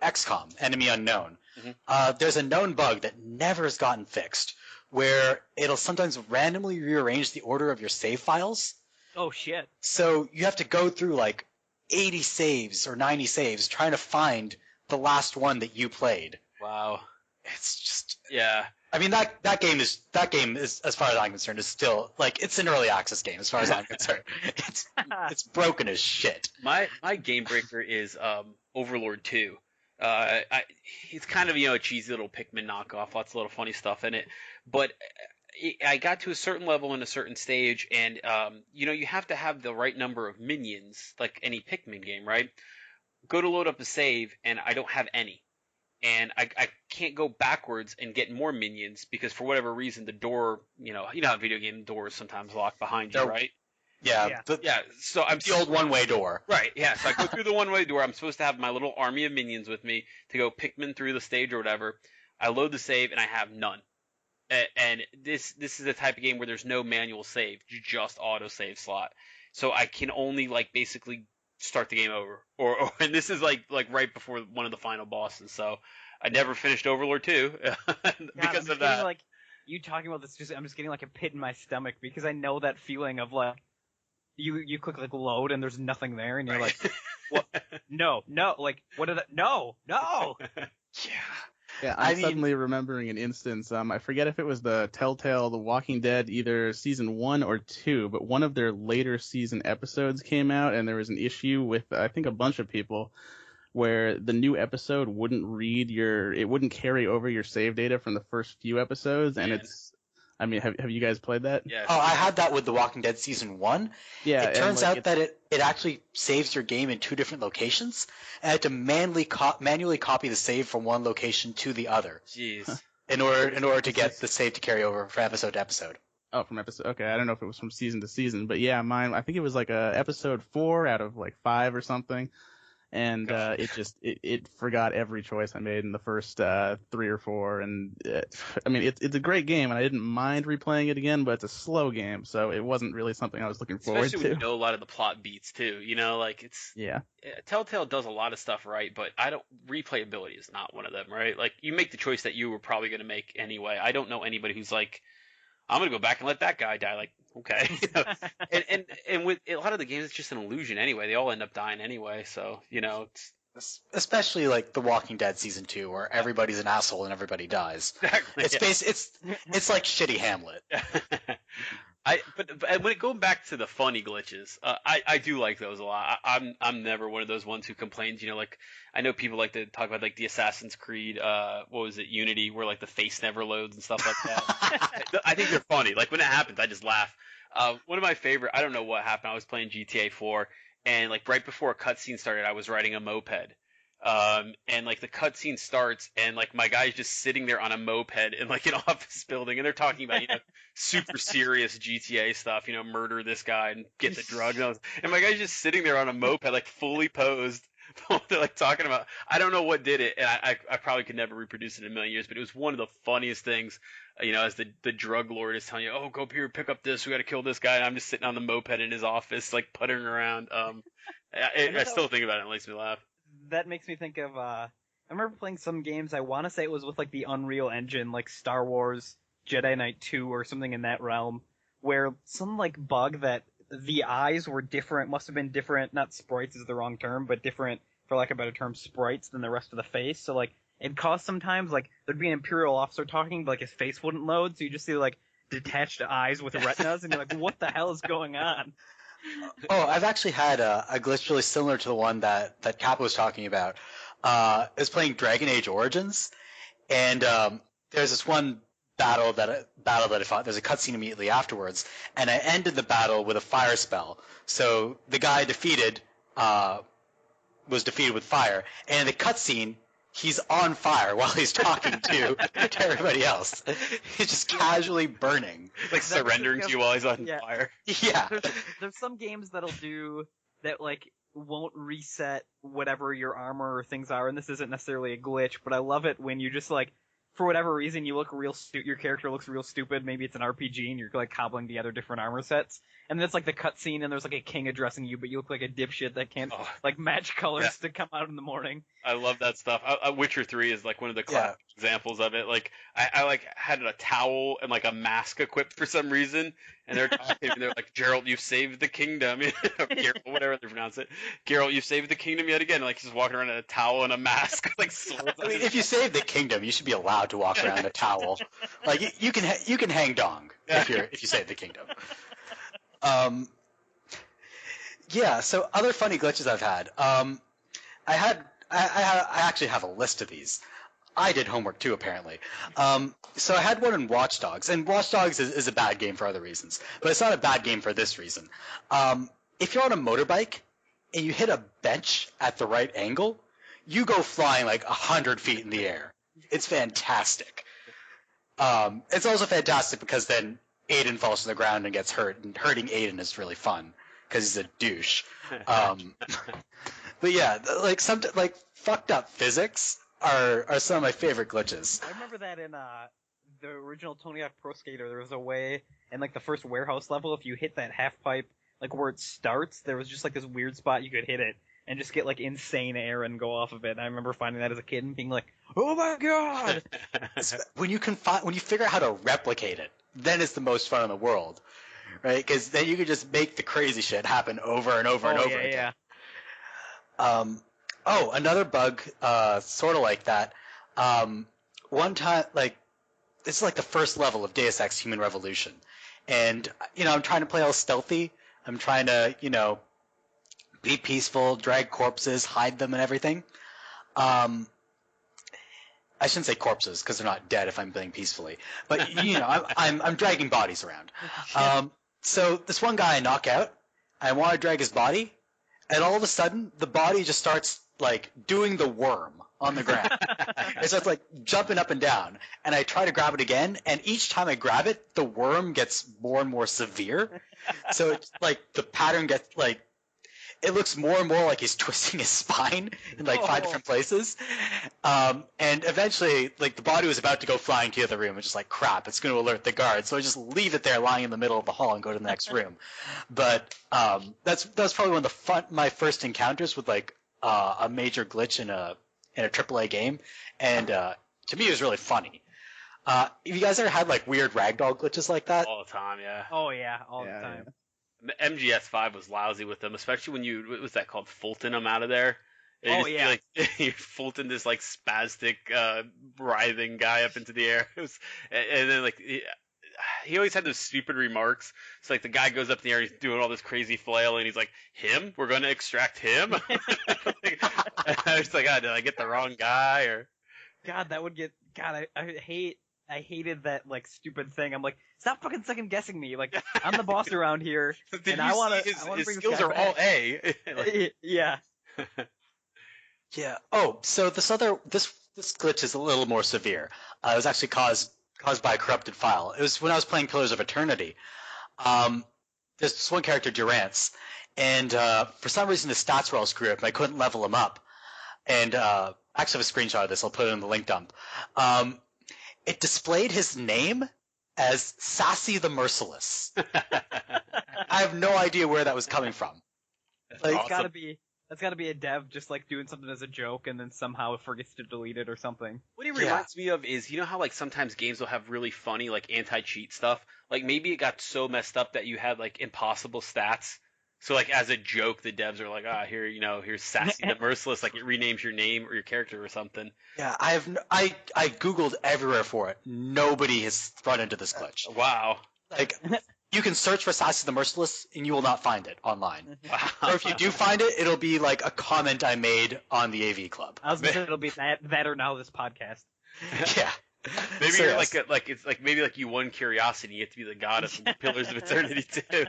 XCOM, Enemy Unknown. Mhm. There's a known bug that never has gotten fixed, where it'll sometimes randomly rearrange the order of your save files. Oh shit. So you have to go through like 80 saves or 90 saves trying to find the last one that you played. Wow. It's just Yeah. I mean that game is as far as I'm concerned is still like it's an early access game as far as I'm concerned. It's broken as shit. My game breaker is Overlord 2. It's kind of a cheesy little Pikmin knockoff, lots of little funny stuff in it, but I got to a certain level in a certain stage, and you have to have the right number of minions, like any Pikmin game, right? Go to load up a save, and I don't have any. And I can't go backwards and get more minions because for whatever reason the door, how video game doors sometimes lock behind you, right? Yeah. So I'm the old one-way door. Right. Yeah. So I go through the one-way door. I'm supposed to have my little army of minions with me to go Pikmin through the stage or whatever. I load the save and I have none. And this is the type of game where there's no manual save, just auto save slot. So I can only basically start the game over, and this is like right before one of the final bosses. So I never finished Overlord 2 because of that. Like you talking about this, I'm just getting like a pit in my stomach because I know that feeling of like you click like load and there's nothing there and you're like, what? No, like what did that? No. Yeah, I'm suddenly remembering an instance. I forget if it was the Telltale The Walking Dead, either season 1 or 2, but one of their later season episodes came out, and there was an issue with, I think, a bunch of people where the new episode wouldn't wouldn't carry over your save data from the first few episodes, and have you guys played that? Yes. Oh, I had that with The Walking Dead season 1. Yeah. It turns out that it actually saves your game in 2 different locations, and I had to manually copy the save from one location to the other. Jeez. In order to get the save to carry over from episode to episode. Oh, from episode. Okay, I don't know if it was from season to season, but yeah, mine. I think it was like episode 4 out of like 5 or something. And it forgot every choice I made in the first 3 or 4, and it's a great game, and I didn't mind replaying it again, but it's a slow game, so it wasn't really something I was looking forward to. Especially when you know a lot of the plot beats too, Telltale does a lot of stuff right, but replayability is not one of them, right? Like you make the choice that you were probably going to make anyway. I don't know anybody who's like, I'm going to go back and let that guy die. Like, okay. and with a lot of the games, it's just an illusion anyway. They all end up dying anyway. So, it's especially like The Walking Dead season 2, where everybody's an asshole and everybody dies. Exactly. It's like shitty Hamlet. But when going back to the funny glitches, I do like those a lot. I'm never one of those ones who complains. Like I know people like to talk about like the Assassin's Creed, what was it, Unity, where like the face never loads and stuff like that. I think they're funny. Like when it happens, I just laugh. One of my favorite, I don't know what happened. I was playing GTA 4, and like right before a cutscene started, I was riding a moped. And like the cutscene starts, and like my guy's just sitting there on a moped in like an office building, and they're talking about super serious GTA stuff, murder this guy and get the drug, and my guy's just sitting there on a moped, like fully posed. They're like talking about, I don't know what did it, and I probably could never reproduce it in a million years, but it was one of the funniest things. As the drug lord is telling you, oh, go up here, pick up this, we got to kill this guy, and I'm just sitting on the moped in his office, like puttering around. I still think about it, and it makes me laugh. That makes me think of, I remember playing some games, I want to say it was with like the Unreal Engine, like Star Wars Jedi Knight 2 or something in that realm, where some like bug that the eyes were different, must have been different, not sprites is the wrong term, but different, for lack of a better term, sprites than the rest of the face. So like, it caused sometimes, like, there'd be an Imperial officer talking, but like his face wouldn't load, so you just see like detached eyes with retinas, and you're like, what the hell is going on? Oh, I've actually had a glitch really similar to the one that TheKappa was talking about. I was playing Dragon Age Origins, and there's this one battle that I fought. There's a cutscene immediately afterwards, and I ended the battle with a fire spell. So the guy was defeated with fire, and in the cutscene he's on fire while he's talking to everybody else. He's just casually burning. Like surrendering to you while he's on Yeah. fire. Yeah. There's some games that'll do that, like, won't reset whatever your armor or things are, and this isn't necessarily a glitch, but I love it when you just, like, for whatever reason, you look your character looks real stupid. Maybe it's an RPG and you're, like, cobbling together different armor sets. And then it's, like, the cutscene and there's, like, a king addressing you, but you look like a dipshit that can't, like, match colors to come out in the morning. I love that stuff. Witcher 3 is, like, one of the classic examples of it. Like, I like, had a towel and, like, a mask equipped for some reason, and they're talking, and they're like, Geralt, you've saved the kingdom. Geralt, whatever they pronounce it. Geralt, you've saved the kingdom yet again. Like, he's just walking around in a towel and a mask, like, swords. I mean, if you save the kingdom, you should be allowed to walk around in a towel. Like, you can hang dong if you save the kingdom. Yeah, so other funny glitches I've had. I actually have a list of these. I did homework too, apparently. So I had one in Watch Dogs, and Watch Dogs is a bad game for other reasons, but it's not a bad game for this reason. If you're on a motorbike and you hit a bench at the right angle, you go flying like 100 feet in the air. It's fantastic. It's also fantastic because then Aiden falls to the ground and gets hurt, and hurting Aiden is really fun because he's a douche. But yeah, like some fucked up physics are some of my favorite glitches. I remember that in the original Tony Hawk Pro Skater, there was a way in, like, the first warehouse level, if you hit that half pipe, like, where it starts, there was just, like, this weird spot you could hit it and just get, like, insane air and go off of it. And I remember finding that as a kid and being like, oh my god! When you figure out how to replicate it, then it's the most fun in the world, right? Because then you can just make the crazy shit happen over and over and over again. Another bug, sort of like that. One time, like, this is like the first level of Deus Ex Human Revolution. And, I'm trying to play all stealthy. I'm trying to, be peaceful, drag corpses, hide them and everything. I shouldn't say corpses because they're not dead if I'm playing peacefully. But, I'm dragging bodies around. So this one guy I knock out, I want to drag his body, and all of a sudden, the body just starts, like, doing the worm on the ground. It's just, like, jumping up and down. And I try to grab it again, and each time I grab it, the worm gets more and more severe. So, it's, like, the pattern gets, like, it looks more and more like he's twisting his spine in, like, 5 different places. And eventually, like, the body was about to go flying to the other room. It's just like, crap, it's going to alert the guard. So I just leave it there lying in the middle of the hall and go to the next room. But that's probably one of my first encounters with, like, a major glitch in a AAA game. And to me, it was really funny. Have you guys ever had, like, weird ragdoll glitches like that? All the time, yeah. Oh yeah, all the time. Yeah. MGS5 was lousy with them, especially when what was that called? Fulton them out of there. And you Fulton this, like, spastic, writhing guy up into the air. And then, like, he always had those stupid remarks. So, like, the guy goes up in the air, he's doing all this crazy flail, and he's like, him? We're going to extract him? I was like, did I get the wrong guy? Or God, that would get... God, I hated that, like, stupid thing. I'm like, stop fucking second guessing me. Like, I'm the boss around here, and I want to. His skills are all A. Yeah. Yeah. Oh, so this glitch is a little more severe. It was actually caused by a corrupted file. It was when I was playing Pillars of Eternity. There's this one character, Durance, and for some reason his stats were all screwed up, and I couldn't level him up. And I actually have a screenshot of this. I'll put it in the link dump. It displayed his name as Sassy the Merciless. I have no idea where that was coming from. Like, awesome. That's gotta be a dev just, like, doing something as a joke and then somehow forgets to delete it or something. What it reminds me of is, how, like, sometimes games will have really funny, like, anti-cheat stuff? Like, maybe it got so messed up that you had, like, impossible stats. So, like, as a joke, the devs are like, here's Sassy the Merciless, like, it renames your name or your character or something. Yeah, I Googled everywhere for it. Nobody has run into this glitch. Wow. Like, you can search for Sassy the Merciless, and you will not find it online. Wow. Or if you do find it, it'll be, like, a comment I made on the AV Club. I was gonna say it'll be that or now this podcast. Yeah. Maybe you're maybe you won curiosity. You get to be the goddess in Pillars of Eternity too.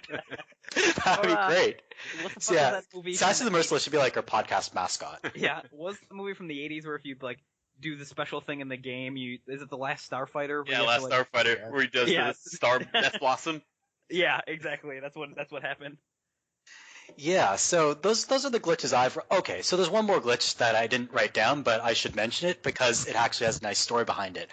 That'd be great. What the fuck was that movie? Sassy the Merciless should be like our podcast mascot. Yeah, was the movie from the 80s where if you, like, do the special thing in the game. Is it the Last Starfighter? Yeah, Last Starfighter, where he does the Star Death Blossom. Yeah, exactly. That's what happened. Yeah, so those are the glitches Okay, so there's one more glitch that I didn't write down, but I should mention it because it actually has a nice story behind it.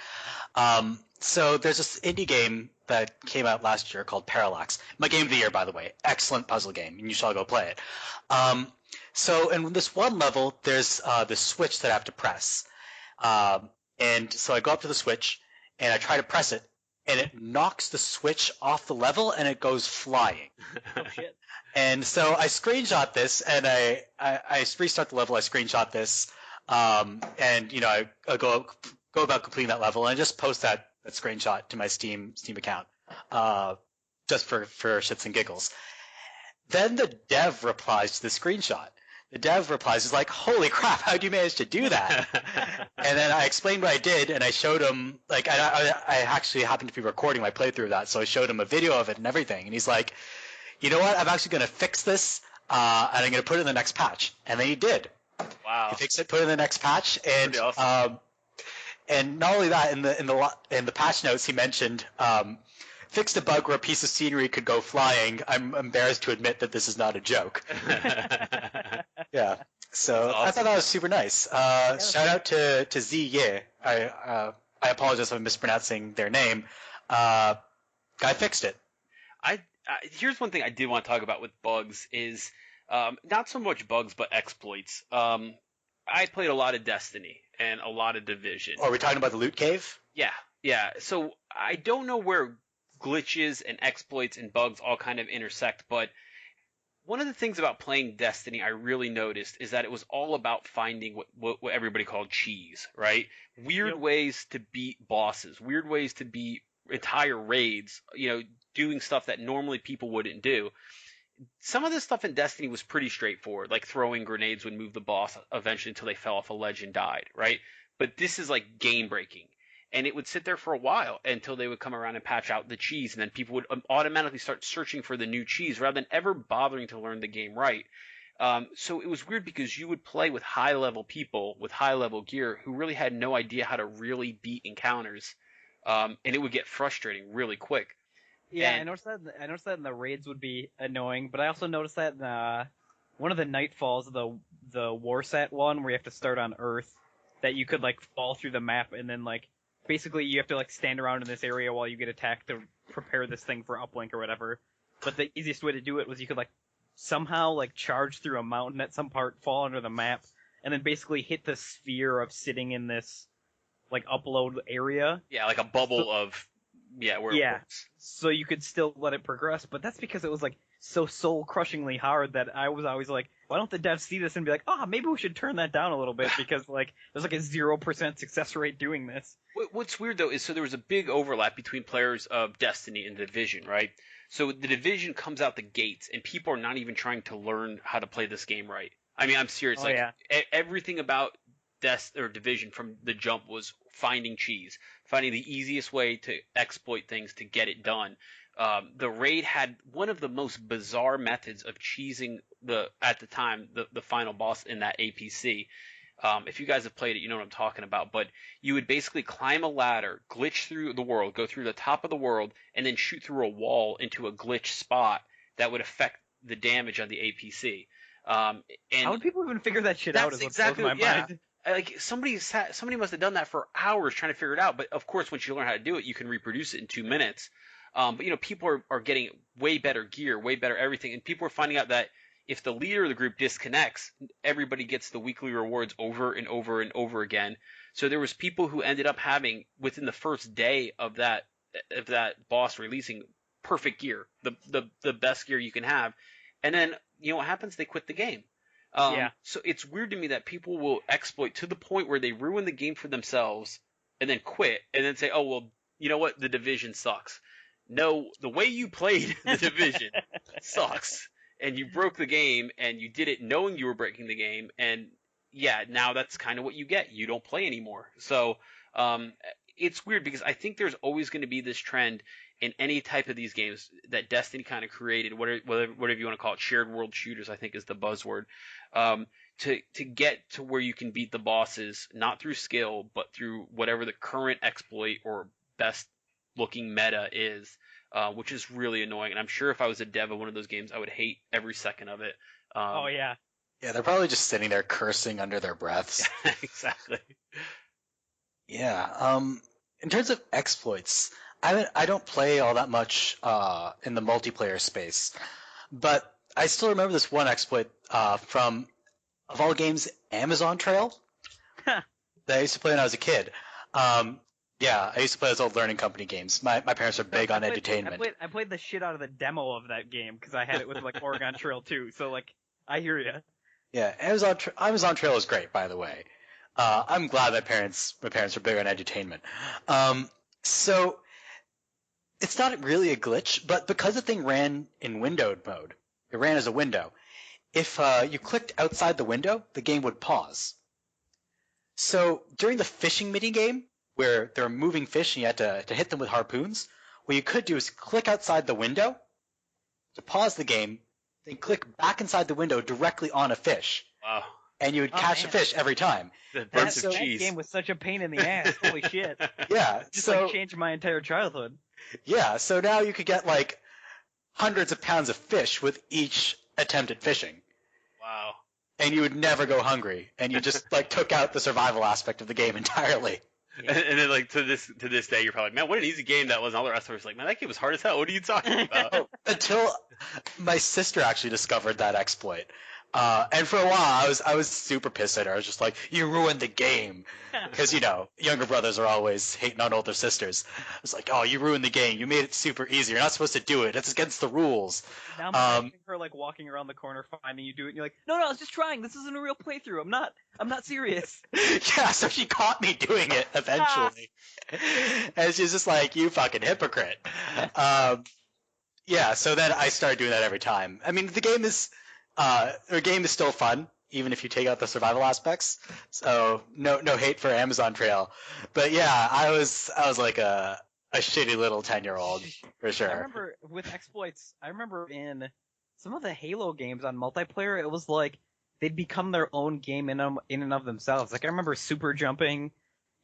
So there's this indie game that came out last year called Parallax. My game of the year, by the way. Excellent puzzle game, and you should all go play it. So in this one level, there's this switch that I have to press. And so I go up to the switch, and I try to press it, and it knocks the switch off the level, and it goes flying. Oh, shit. And so I screenshot this, and I restart the level, I screenshot this, and, I go about completing that level, and I just post that screenshot to my Steam account, just for shits and giggles. Then the dev replies to the screenshot. The dev replies, is like, holy crap, how'd you manage to do that? And then I explained what I did, and I showed him, like, I actually happened to be recording my playthrough of that, so I showed him a video of it and everything, and he's like, you know what, I'm actually going to fix this, and I'm going to put it in the next patch. And then he did. Wow. He fixed it, put it in the next patch, and awesome. And not only that, in the patch notes he mentioned, fixed a bug where a piece of scenery could go flying. I'm embarrassed to admit that this is not a joke. Yeah. So awesome. I thought that was super nice. Shout out to Z Ye. I apologize if I'm mispronouncing their name. Guy fixed it. Here's one thing I did want to talk about with bugs is not so much bugs but exploits. I played a lot of Destiny and a lot of Division. Are we talking about the loot cave? Yeah. So I don't know where glitches and exploits and bugs all kind of intersect, but one of the things about playing Destiny I really noticed is that it was all about finding what everybody called cheese, right? Weird ways to beat bosses, weird ways to beat entire raids, doing stuff that normally people wouldn't do. Some of this stuff in Destiny was pretty straightforward, like throwing grenades would move the boss eventually until they fell off a ledge and died, right? But this is like game breaking. And it would sit there for a while until they would come around and patch out the cheese, and then people would automatically start searching for the new cheese rather than ever bothering to learn the game right. So it was weird because you would play with high-level people with high-level gear who really had no idea how to really beat encounters, and it would get frustrating really quick. Yeah, I noticed that in the raids would be annoying, but I also noticed that in one of the Nightfalls, the Warsat one, where you have to start on Earth, that you could like fall through the map and then like basically you have to like stand around in this area while you get attacked to prepare this thing for uplink or whatever. But the easiest way to do it was you could like somehow like charge through a mountain at some part, fall under the map, and then basically hit the sphere of sitting in this like upload area. Yeah, like a bubble of where it works. So you could still let it progress, but that's because it was like so soul-crushingly hard that I was always like, why don't the devs see this and be like, maybe we should turn that down a little bit because like there's like a 0% success rate doing this. What's weird though is so there was a big overlap between players of Destiny and Division, right? So the Division comes out the gates and people are not even trying to learn how to play this game right. I mean, I'm serious. Everything about Division from the jump was finding cheese, finding the easiest way to exploit things to get it done. The raid had one of the most bizarre methods of cheesing at the time the final boss in that APC. If you guys have played it, you know what I'm talking about. But you would basically climb a ladder, glitch through the world, go through the top of the world, and then shoot through a wall into a glitch spot that would affect the damage on the APC. And how would people even figure that shit out? Is exactly what blows my mind. Like somebody must have done that for hours trying to figure it out. But of course, once you learn how to do it, you can reproduce it in 2 minutes. But people are getting way better gear, way better everything, and people are finding out that if the leader of the group disconnects, everybody gets the weekly rewards over and over and over again. So there was people who ended up having within the first day of that boss releasing perfect gear, the best gear you can have, and then what happens? They quit the game. So it's weird to me that people will exploit to the point where they ruin the game for themselves and then quit and then say, oh, well, you know what? The Division sucks. No, the way you played the Division sucks. And you broke the game and you did it knowing you were breaking the game. And now that's kind of what you get. You don't play anymore. So it's weird because I think there's always going to be this trend in any type of these games that Destiny kind of created, whatever you want to call it, shared world shooters, I think is the buzzword, to get to where you can beat the bosses, not through skill, but through whatever the current exploit or best looking meta is, which is really annoying. And I'm sure if I was a dev of one of those games, I would hate every second of it. Oh yeah. Yeah, they're probably just sitting there cursing under their breaths. Exactly. Yeah. In terms of exploits, I don't play all that much in the multiplayer space, but I still remember this one exploit from, of all games, Amazon Trail that I used to play when I was a kid. Yeah, I used to play those old learning company games. My parents are big on edutainment. I played the shit out of the demo of that game because I had it with like Oregon Trail too. So like, I hear you. Yeah, Amazon Trail is great, by the way. I'm glad my parents are big on edutainment. So it's not really a glitch, but because the thing ran in windowed mode, it ran as a window. If you clicked outside the window, the game would pause. So during the fishing minigame, where there are moving fish and you had to hit them with harpoons, what you could do is click outside the window to pause the game, then click back inside the window directly on a fish. Wow. And you would catch a fish every time. That game was such a pain in the ass. Holy shit. Yeah. Just like changed my entire childhood. Yeah, so now you could get like hundreds of pounds of fish with each attempt at fishing. Wow. And you would never go hungry, and you just like took out the survival aspect of the game entirely. Yeah. And then like to this day, you're probably like, man, what an easy game that was. And all the rest of us like, man, that game was hard as hell. What are you talking about? Until my sister actually discovered that exploit. And for a while, I was super pissed at her. I was just like, "You ruined the game," because younger brothers are always hating on older sisters. I was like, "Oh, you ruined the game. You made it super easy. You're not supposed to do it. It's against the rules." Now I'm imagining her like walking around the corner, finding you do it, and you're like, "No, I was just trying. This isn't a real playthrough. I'm not serious." Yeah, so she caught me doing it eventually, and she's just like, "You fucking hypocrite." Yeah, so then I started doing that every time. I mean, the game is still fun, even if you take out the survival aspects. So no hate for Amazon Trail, but yeah, I was like a shitty little 10-year-old for sure. I remember with exploits. I remember in some of the Halo games on multiplayer, it was like they'd become their own game in and of themselves. Like I remember super jumping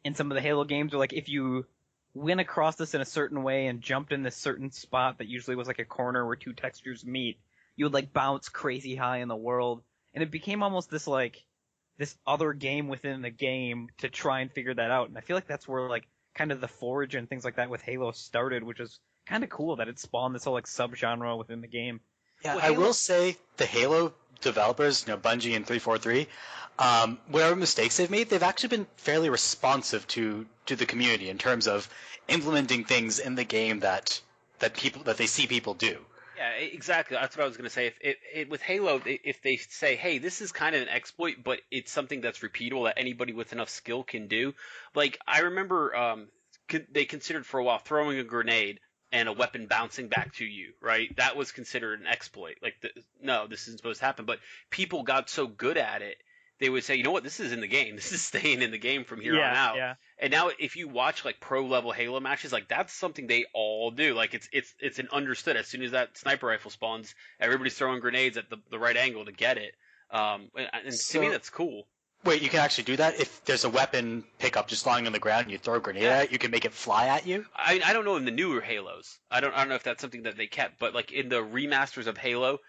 in some of the Halo games, where like if you went across this in a certain way and jumped in this certain spot that usually was like a corner where two textures meet, you would like bounce crazy high in the world, and it became almost this other game within the game to try and figure that out. And I feel like that's where like kind of the Forge and things like that with Halo started, which is kind of cool that it spawned this whole like subgenre within the game. Yeah, I will say the Halo developers, Bungie and 343, whatever mistakes they've made, they've actually been fairly responsive to the community in terms of implementing things in the game that they see people do. Yeah, exactly. That's what I was going to say. If with Halo, if they say, hey, this is kind of an exploit, but it's something that's repeatable that anybody with enough skill can do. Like, I remember they considered for a while throwing a grenade and a weapon bouncing back to you, right? That was considered an exploit. Like, no, this isn't supposed to happen. But people got so good at it, they would say, you know what, this is in the game. This is staying in the game from here on out. Yeah. And now if you watch like pro level Halo matches, like that's something they all do. Like it's an understood. As soon as that sniper rifle spawns, everybody's throwing grenades at the right angle to get it. And to me, that's cool. Wait, you can actually do that? If there's a weapon pickup just lying on the ground and you throw a grenade at it, you can make it fly at you? I don't know in the newer Halos. I don't know if that's something that they kept, but like in the remasters of Halo,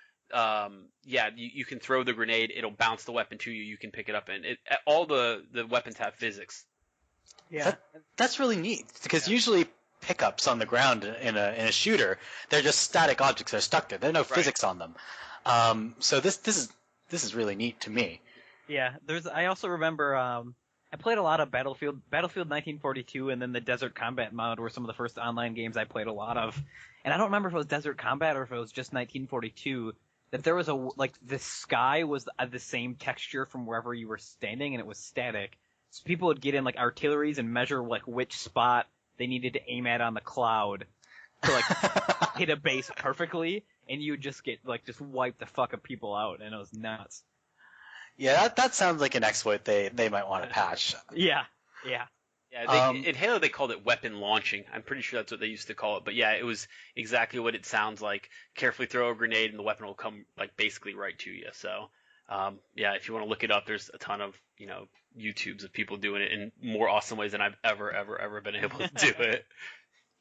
you can throw the grenade, it'll bounce the weapon to you, you can pick it up, and all the weapons have physics. Yeah. That's really neat, because usually pickups on the ground in a shooter, they're just static objects that are stuck there. There are no physics on them. So this is really neat to me. Yeah, I also remember I played a lot of Battlefield 1942, and then the Desert Combat mod were some of the first online games I played a lot of. And I don't remember if it was Desert Combat or if it was just 1942. That there was the sky was the same texture from wherever you were standing, and it was static. So people would get in like artilleries and measure like which spot they needed to aim at on the cloud to like hit a base perfectly, and you would just get just wipe the fuck up people out, and it was nuts. Yeah, that sounds like an exploit they might want to patch. Yeah. Yeah, in Halo they called it weapon launching. I'm pretty sure that's what they used to call it. But yeah, it was exactly what it sounds like. Carefully throw a grenade and the weapon will come like basically right to you. So Yeah, if you want to look it up, there's a ton of YouTubes of people doing it in more awesome ways than I've ever been able to do it.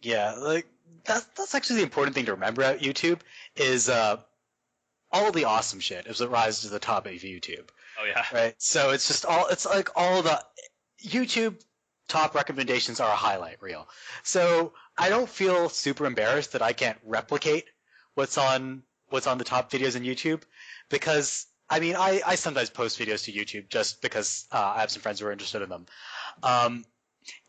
Yeah, like that's actually the important thing to remember about YouTube is all the awesome shit is what rises to the top of YouTube. Oh yeah. Right. So it's like all the YouTube top recommendations are a highlight reel. So I don't feel super embarrassed that I can't replicate what's on the top videos on YouTube, because I mean I sometimes post videos to YouTube just because I have some friends who are interested in them.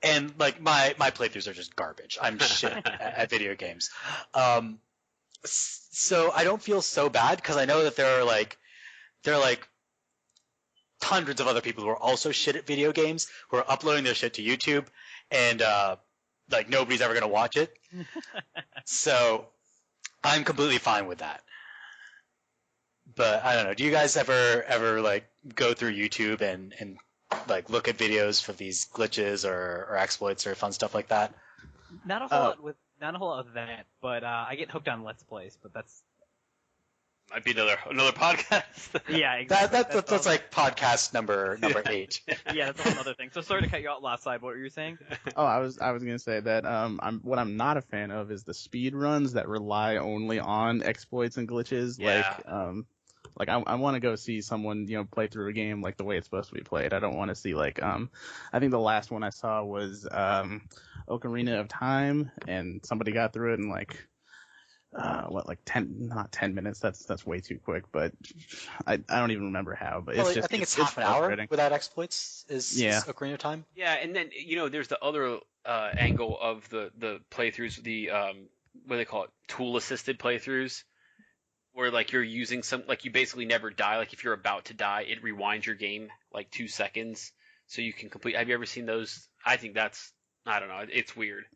And like my playthroughs are just garbage. I'm shit at video games. So I don't feel so bad because I know that there are like hundreds of other people who are also shit at video games who are uploading their shit to YouTube, and like nobody's ever gonna watch it. So I'm completely fine with that. But I don't know. Do you guys ever like go through YouTube and like look at videos for these glitches or exploits or fun stuff like that? Not a whole lot of that, but I get hooked on Let's Plays, but that's might be another podcast. Yeah, exactly. That's like podcast number 8. Yeah, that's a whole other thing. So sorry to cut you out last side. What were you saying? Oh, I was gonna say that what I'm not a fan of is the speed runs that rely only on exploits and glitches. Yeah. Like I want to go see someone play through a game like the way it's supposed to be played. I don't want to see like I think the last one I saw was Ocarina of Time, and somebody got through it in like 10 minutes. That's way too quick, but I don't even remember how. But it's just, I think it's half an hour without exploits is Ocarina of Time. Yeah, and then there's the other angle of the playthroughs, the what do they call it, tool assisted playthroughs, where like you're using you basically never die. Like if you're about to die, it rewinds your game like 2 seconds so you can complete. Have you ever seen those? I think I don't know. It's weird.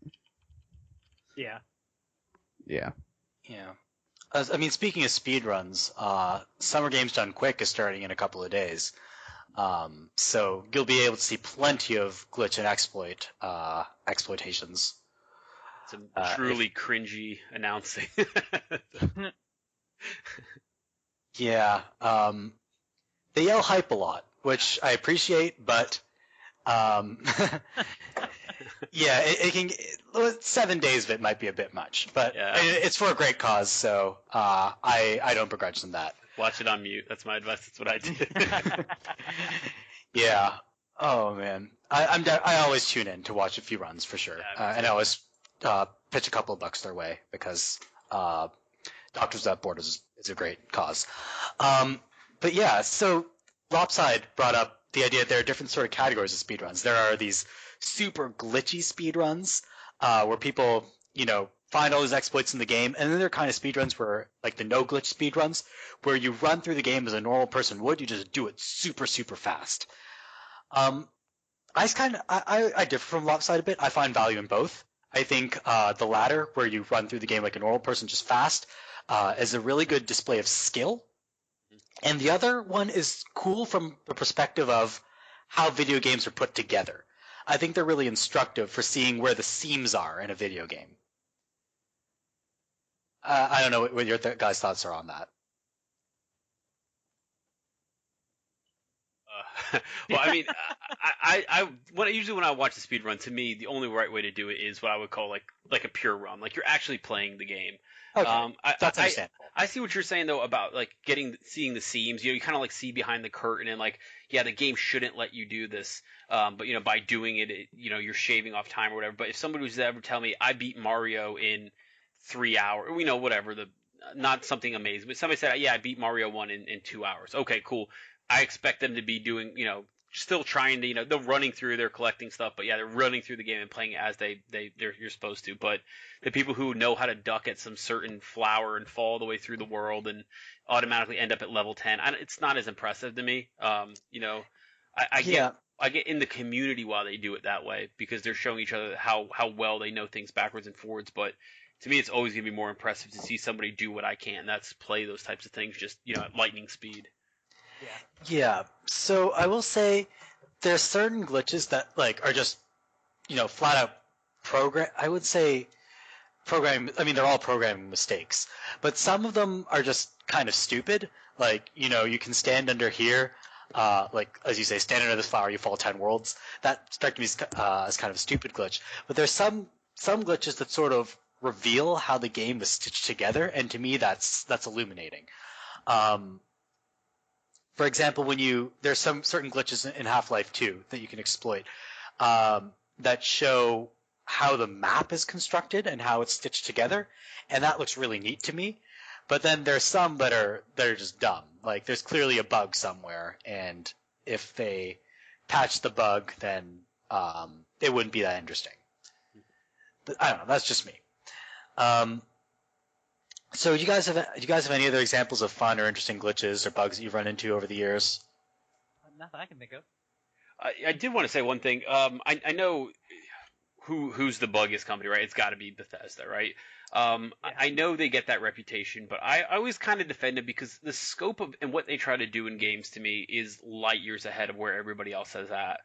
Yeah. Yeah. Yeah. I mean, speaking of speedruns, Summer Games Done Quick is starting in a couple of days. So you'll be able to see plenty of glitch and exploitations. Some truly cringy announcing. Yeah. They yell hype a lot, which I appreciate, but yeah, it can. 7 days of it might be a bit much, but it's for a great cause, so I don't begrudge them that. Watch it on mute. That's my advice. That's what I did. Yeah. Oh man, I always tune in to watch a few runs for sure, and I always pitch a couple of bucks their way because Doctors Without Borders is a great cause. But yeah, so Lopside brought up the idea that there are different sort of categories of speedruns. There are these super glitchy speedruns where people, find all these exploits in the game, and then there are kind of speedruns where, like the no glitch speedruns, where you run through the game as a normal person would. You just do it super, super fast. I differ from Lopside a bit. I find value in both. I think the latter, where you run through the game like a normal person just fast, is a really good display of skill. And the other one is cool from the perspective of how video games are put together. I think they're really instructive for seeing where the seams are in a video game. I don't know what your guys' thoughts are on that. Well, I mean, usually when I watch the speed run, to me, the only right way to do it is what I would call like a pure run. Like you're actually playing the game. Okay, that's understandable. I see what you're saying though about like seeing the seams. You kind of like see behind the curtain and like, yeah, the game shouldn't let you do this. But by doing it, you're shaving off time or whatever. But if somebody was to ever tell me I beat Mario in 3 hours, whatever, not something amazing, but somebody said, yeah, I beat Mario 1 in 2 hours. Okay, cool. I expect them to be doing, still trying to, they're running through, they're collecting stuff, but yeah, they're running through the game and playing it as you're supposed to. But the people who know how to duck at some certain flower and fall all the way through the world and automatically end up at level 10, it's not as impressive to me. I get in the community while they do it that way because they're showing each other how well they know things backwards and forwards. But to me, it's always going to be more impressive to see somebody do what I can. That's play those types of things just, at lightning speed. Yeah. So I will say there's certain glitches that are just, flat out program. I would say programming. I mean, they're all programming mistakes, but some of them are just kind of stupid. Like, you can stand under here, like, as you say, stand under this flower, you fall 10 worlds. That struck me as kind of a stupid glitch. But there's some glitches that sort of reveal how the game was stitched together, and to me that's illuminating. For example, there's some certain glitches in Half-Life 2 that you can exploit that show how the map is constructed and how it's stitched together, and that looks really neat to me. But then there's some that are just dumb. Like, there's clearly a bug somewhere, and if they patch the bug, then it wouldn't be that interesting. But I don't know. That's just me. So do you guys have any other examples of fun or interesting glitches or bugs that you've run into over the years? Nothing I can think of. I did want to say one thing. I know who's the buggiest company, right? It's got to be Bethesda, right? I know they get that reputation, but I always kind of defend it because the scope of and what they try to do in games to me is light years ahead of where everybody else is at.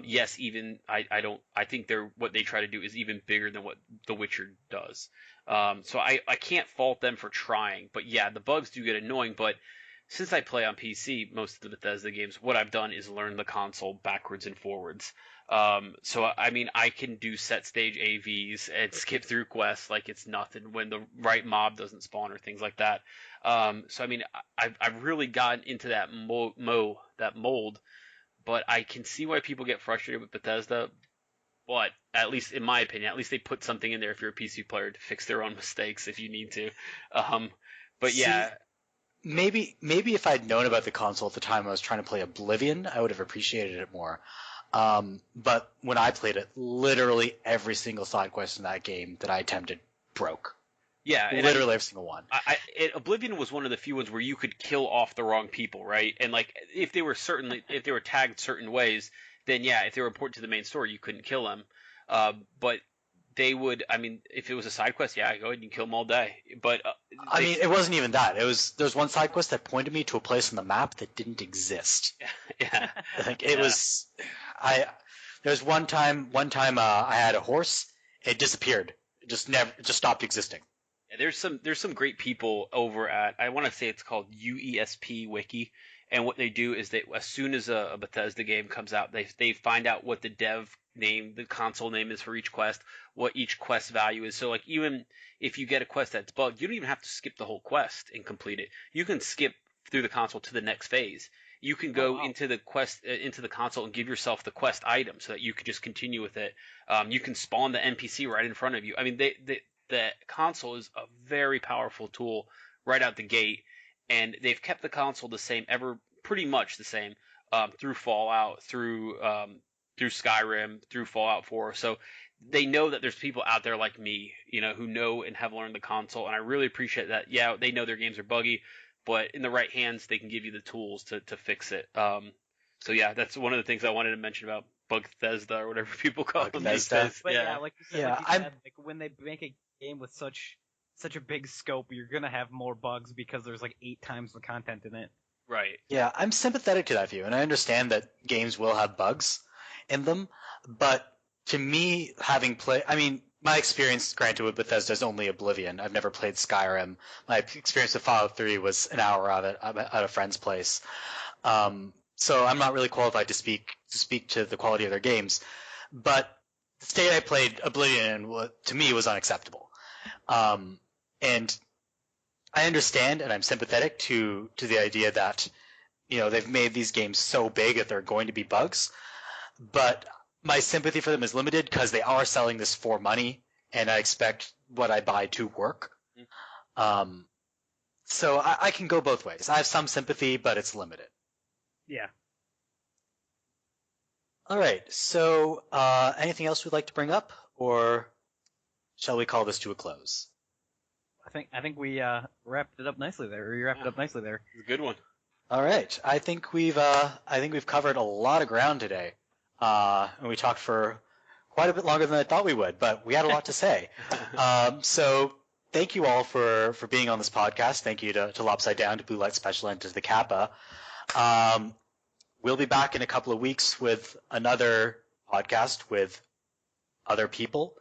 Yes, even I think what they try to do is even bigger than what The Witcher does. So I can't fault them for trying, but yeah, the bugs do get annoying. But since I play on PC, most of the Bethesda games, what I've done is learn the console backwards and forwards. So I mean, I can do set stage AVs and skip through quests like it's nothing when the right mob doesn't spawn or things like that. So I mean, I've really gotten into that mold, but I can see why people get frustrated with Bethesda. But at least in my opinion, at least they put something in there if you're a PC player to fix their own mistakes if you need to. But yeah. Maybe if I'd known about the console at the time I was trying to play Oblivion, I would have appreciated it more. But when I played it, literally every single side quest in that game that I attempted broke. Yeah, literally every single one. Oblivion was one of the few ones where you could kill off the wrong people, right? And like if they were tagged certain ways, then yeah, if they were important to the main story, you couldn't kill them. But they would. I mean, if it was a side quest, yeah, go ahead and kill them all day. But I mean, it wasn't even that. There's one side quest that pointed me to a place on the map that didn't exist. Yeah, like it was. There's one time I had a horse. It disappeared. It just stopped existing. Yeah, there's some great people over at, I want to say it's called UESP Wiki, and what they do is they, as soon as a Bethesda game comes out, they find out what the dev name, the console name is for each quest, what each quest value is. So like even if you get a quest that's bugged, you don't even have to skip the whole quest and complete it. You can skip through the console to the next phase. You can go into the quest into the console and give yourself the quest item so that you can just continue with it. You can spawn the NPC right in front of you. I mean, the console is a very powerful tool right out the gate, and they've kept the console the same, pretty much the same, through Fallout, through Skyrim, through Fallout 4. So they know that there's people out there like me, who know and have learned the console, and I really appreciate that. Yeah, they know their games are buggy, but in the right hands, they can give you the tools to fix it. So yeah, that's one of the things I wanted to mention about Bethesda or whatever people call them these days. But yeah, like you said, yeah, like when they make a game with such a big scope, you're gonna have more bugs because there's like 8 times the content in it. Right. Yeah, I'm sympathetic to that view, and I understand that games will have bugs in them, but to me, my experience, granted, with Bethesda is only Oblivion. I've never played Skyrim. My experience with Fallout 3 was an hour of it at a friend's place. So I'm not really qualified to speak to the quality of their games. But the state I played Oblivion, to me, was unacceptable. And I understand, and I'm sympathetic to the idea that, they've made these games so big that there are going to be bugs. But my sympathy for them is limited because they are selling this for money, and I expect what I buy to work. So I can go both ways. I have some sympathy, but it's limited. Yeah. All right. So anything else we'd like to bring up, or shall we call this to a close? I think we wrapped it up nicely there. Or you wrapped it up nicely there. It's a good one. All right. I think we've covered a lot of ground today. And we talked for quite a bit longer than I thought we would, but we had a lot to say. So thank you all for being on this podcast. Thank you to Lopsidedown, to Blue Light Special, and to TheKappa. We'll be back in a couple of weeks with another podcast with other people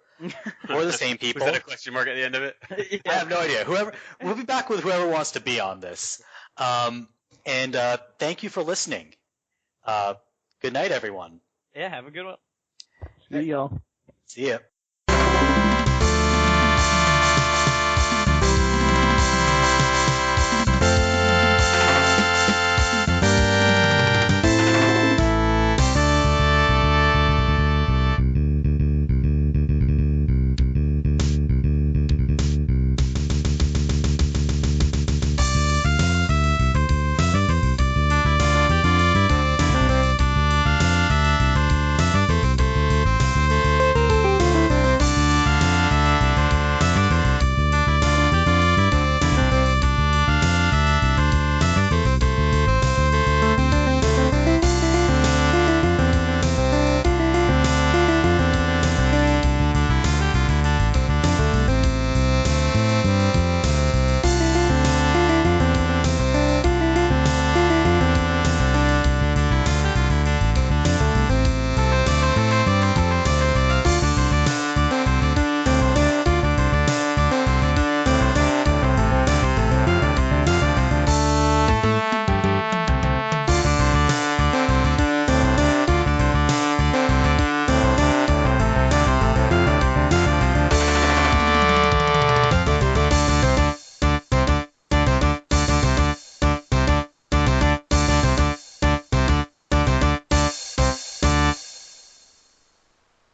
or the same people. Was that a question mark at the end of it? I have no idea. We'll be back with whoever wants to be on this. And thank you for listening. Good night, everyone. Yeah, have a good one. See y'all. See ya.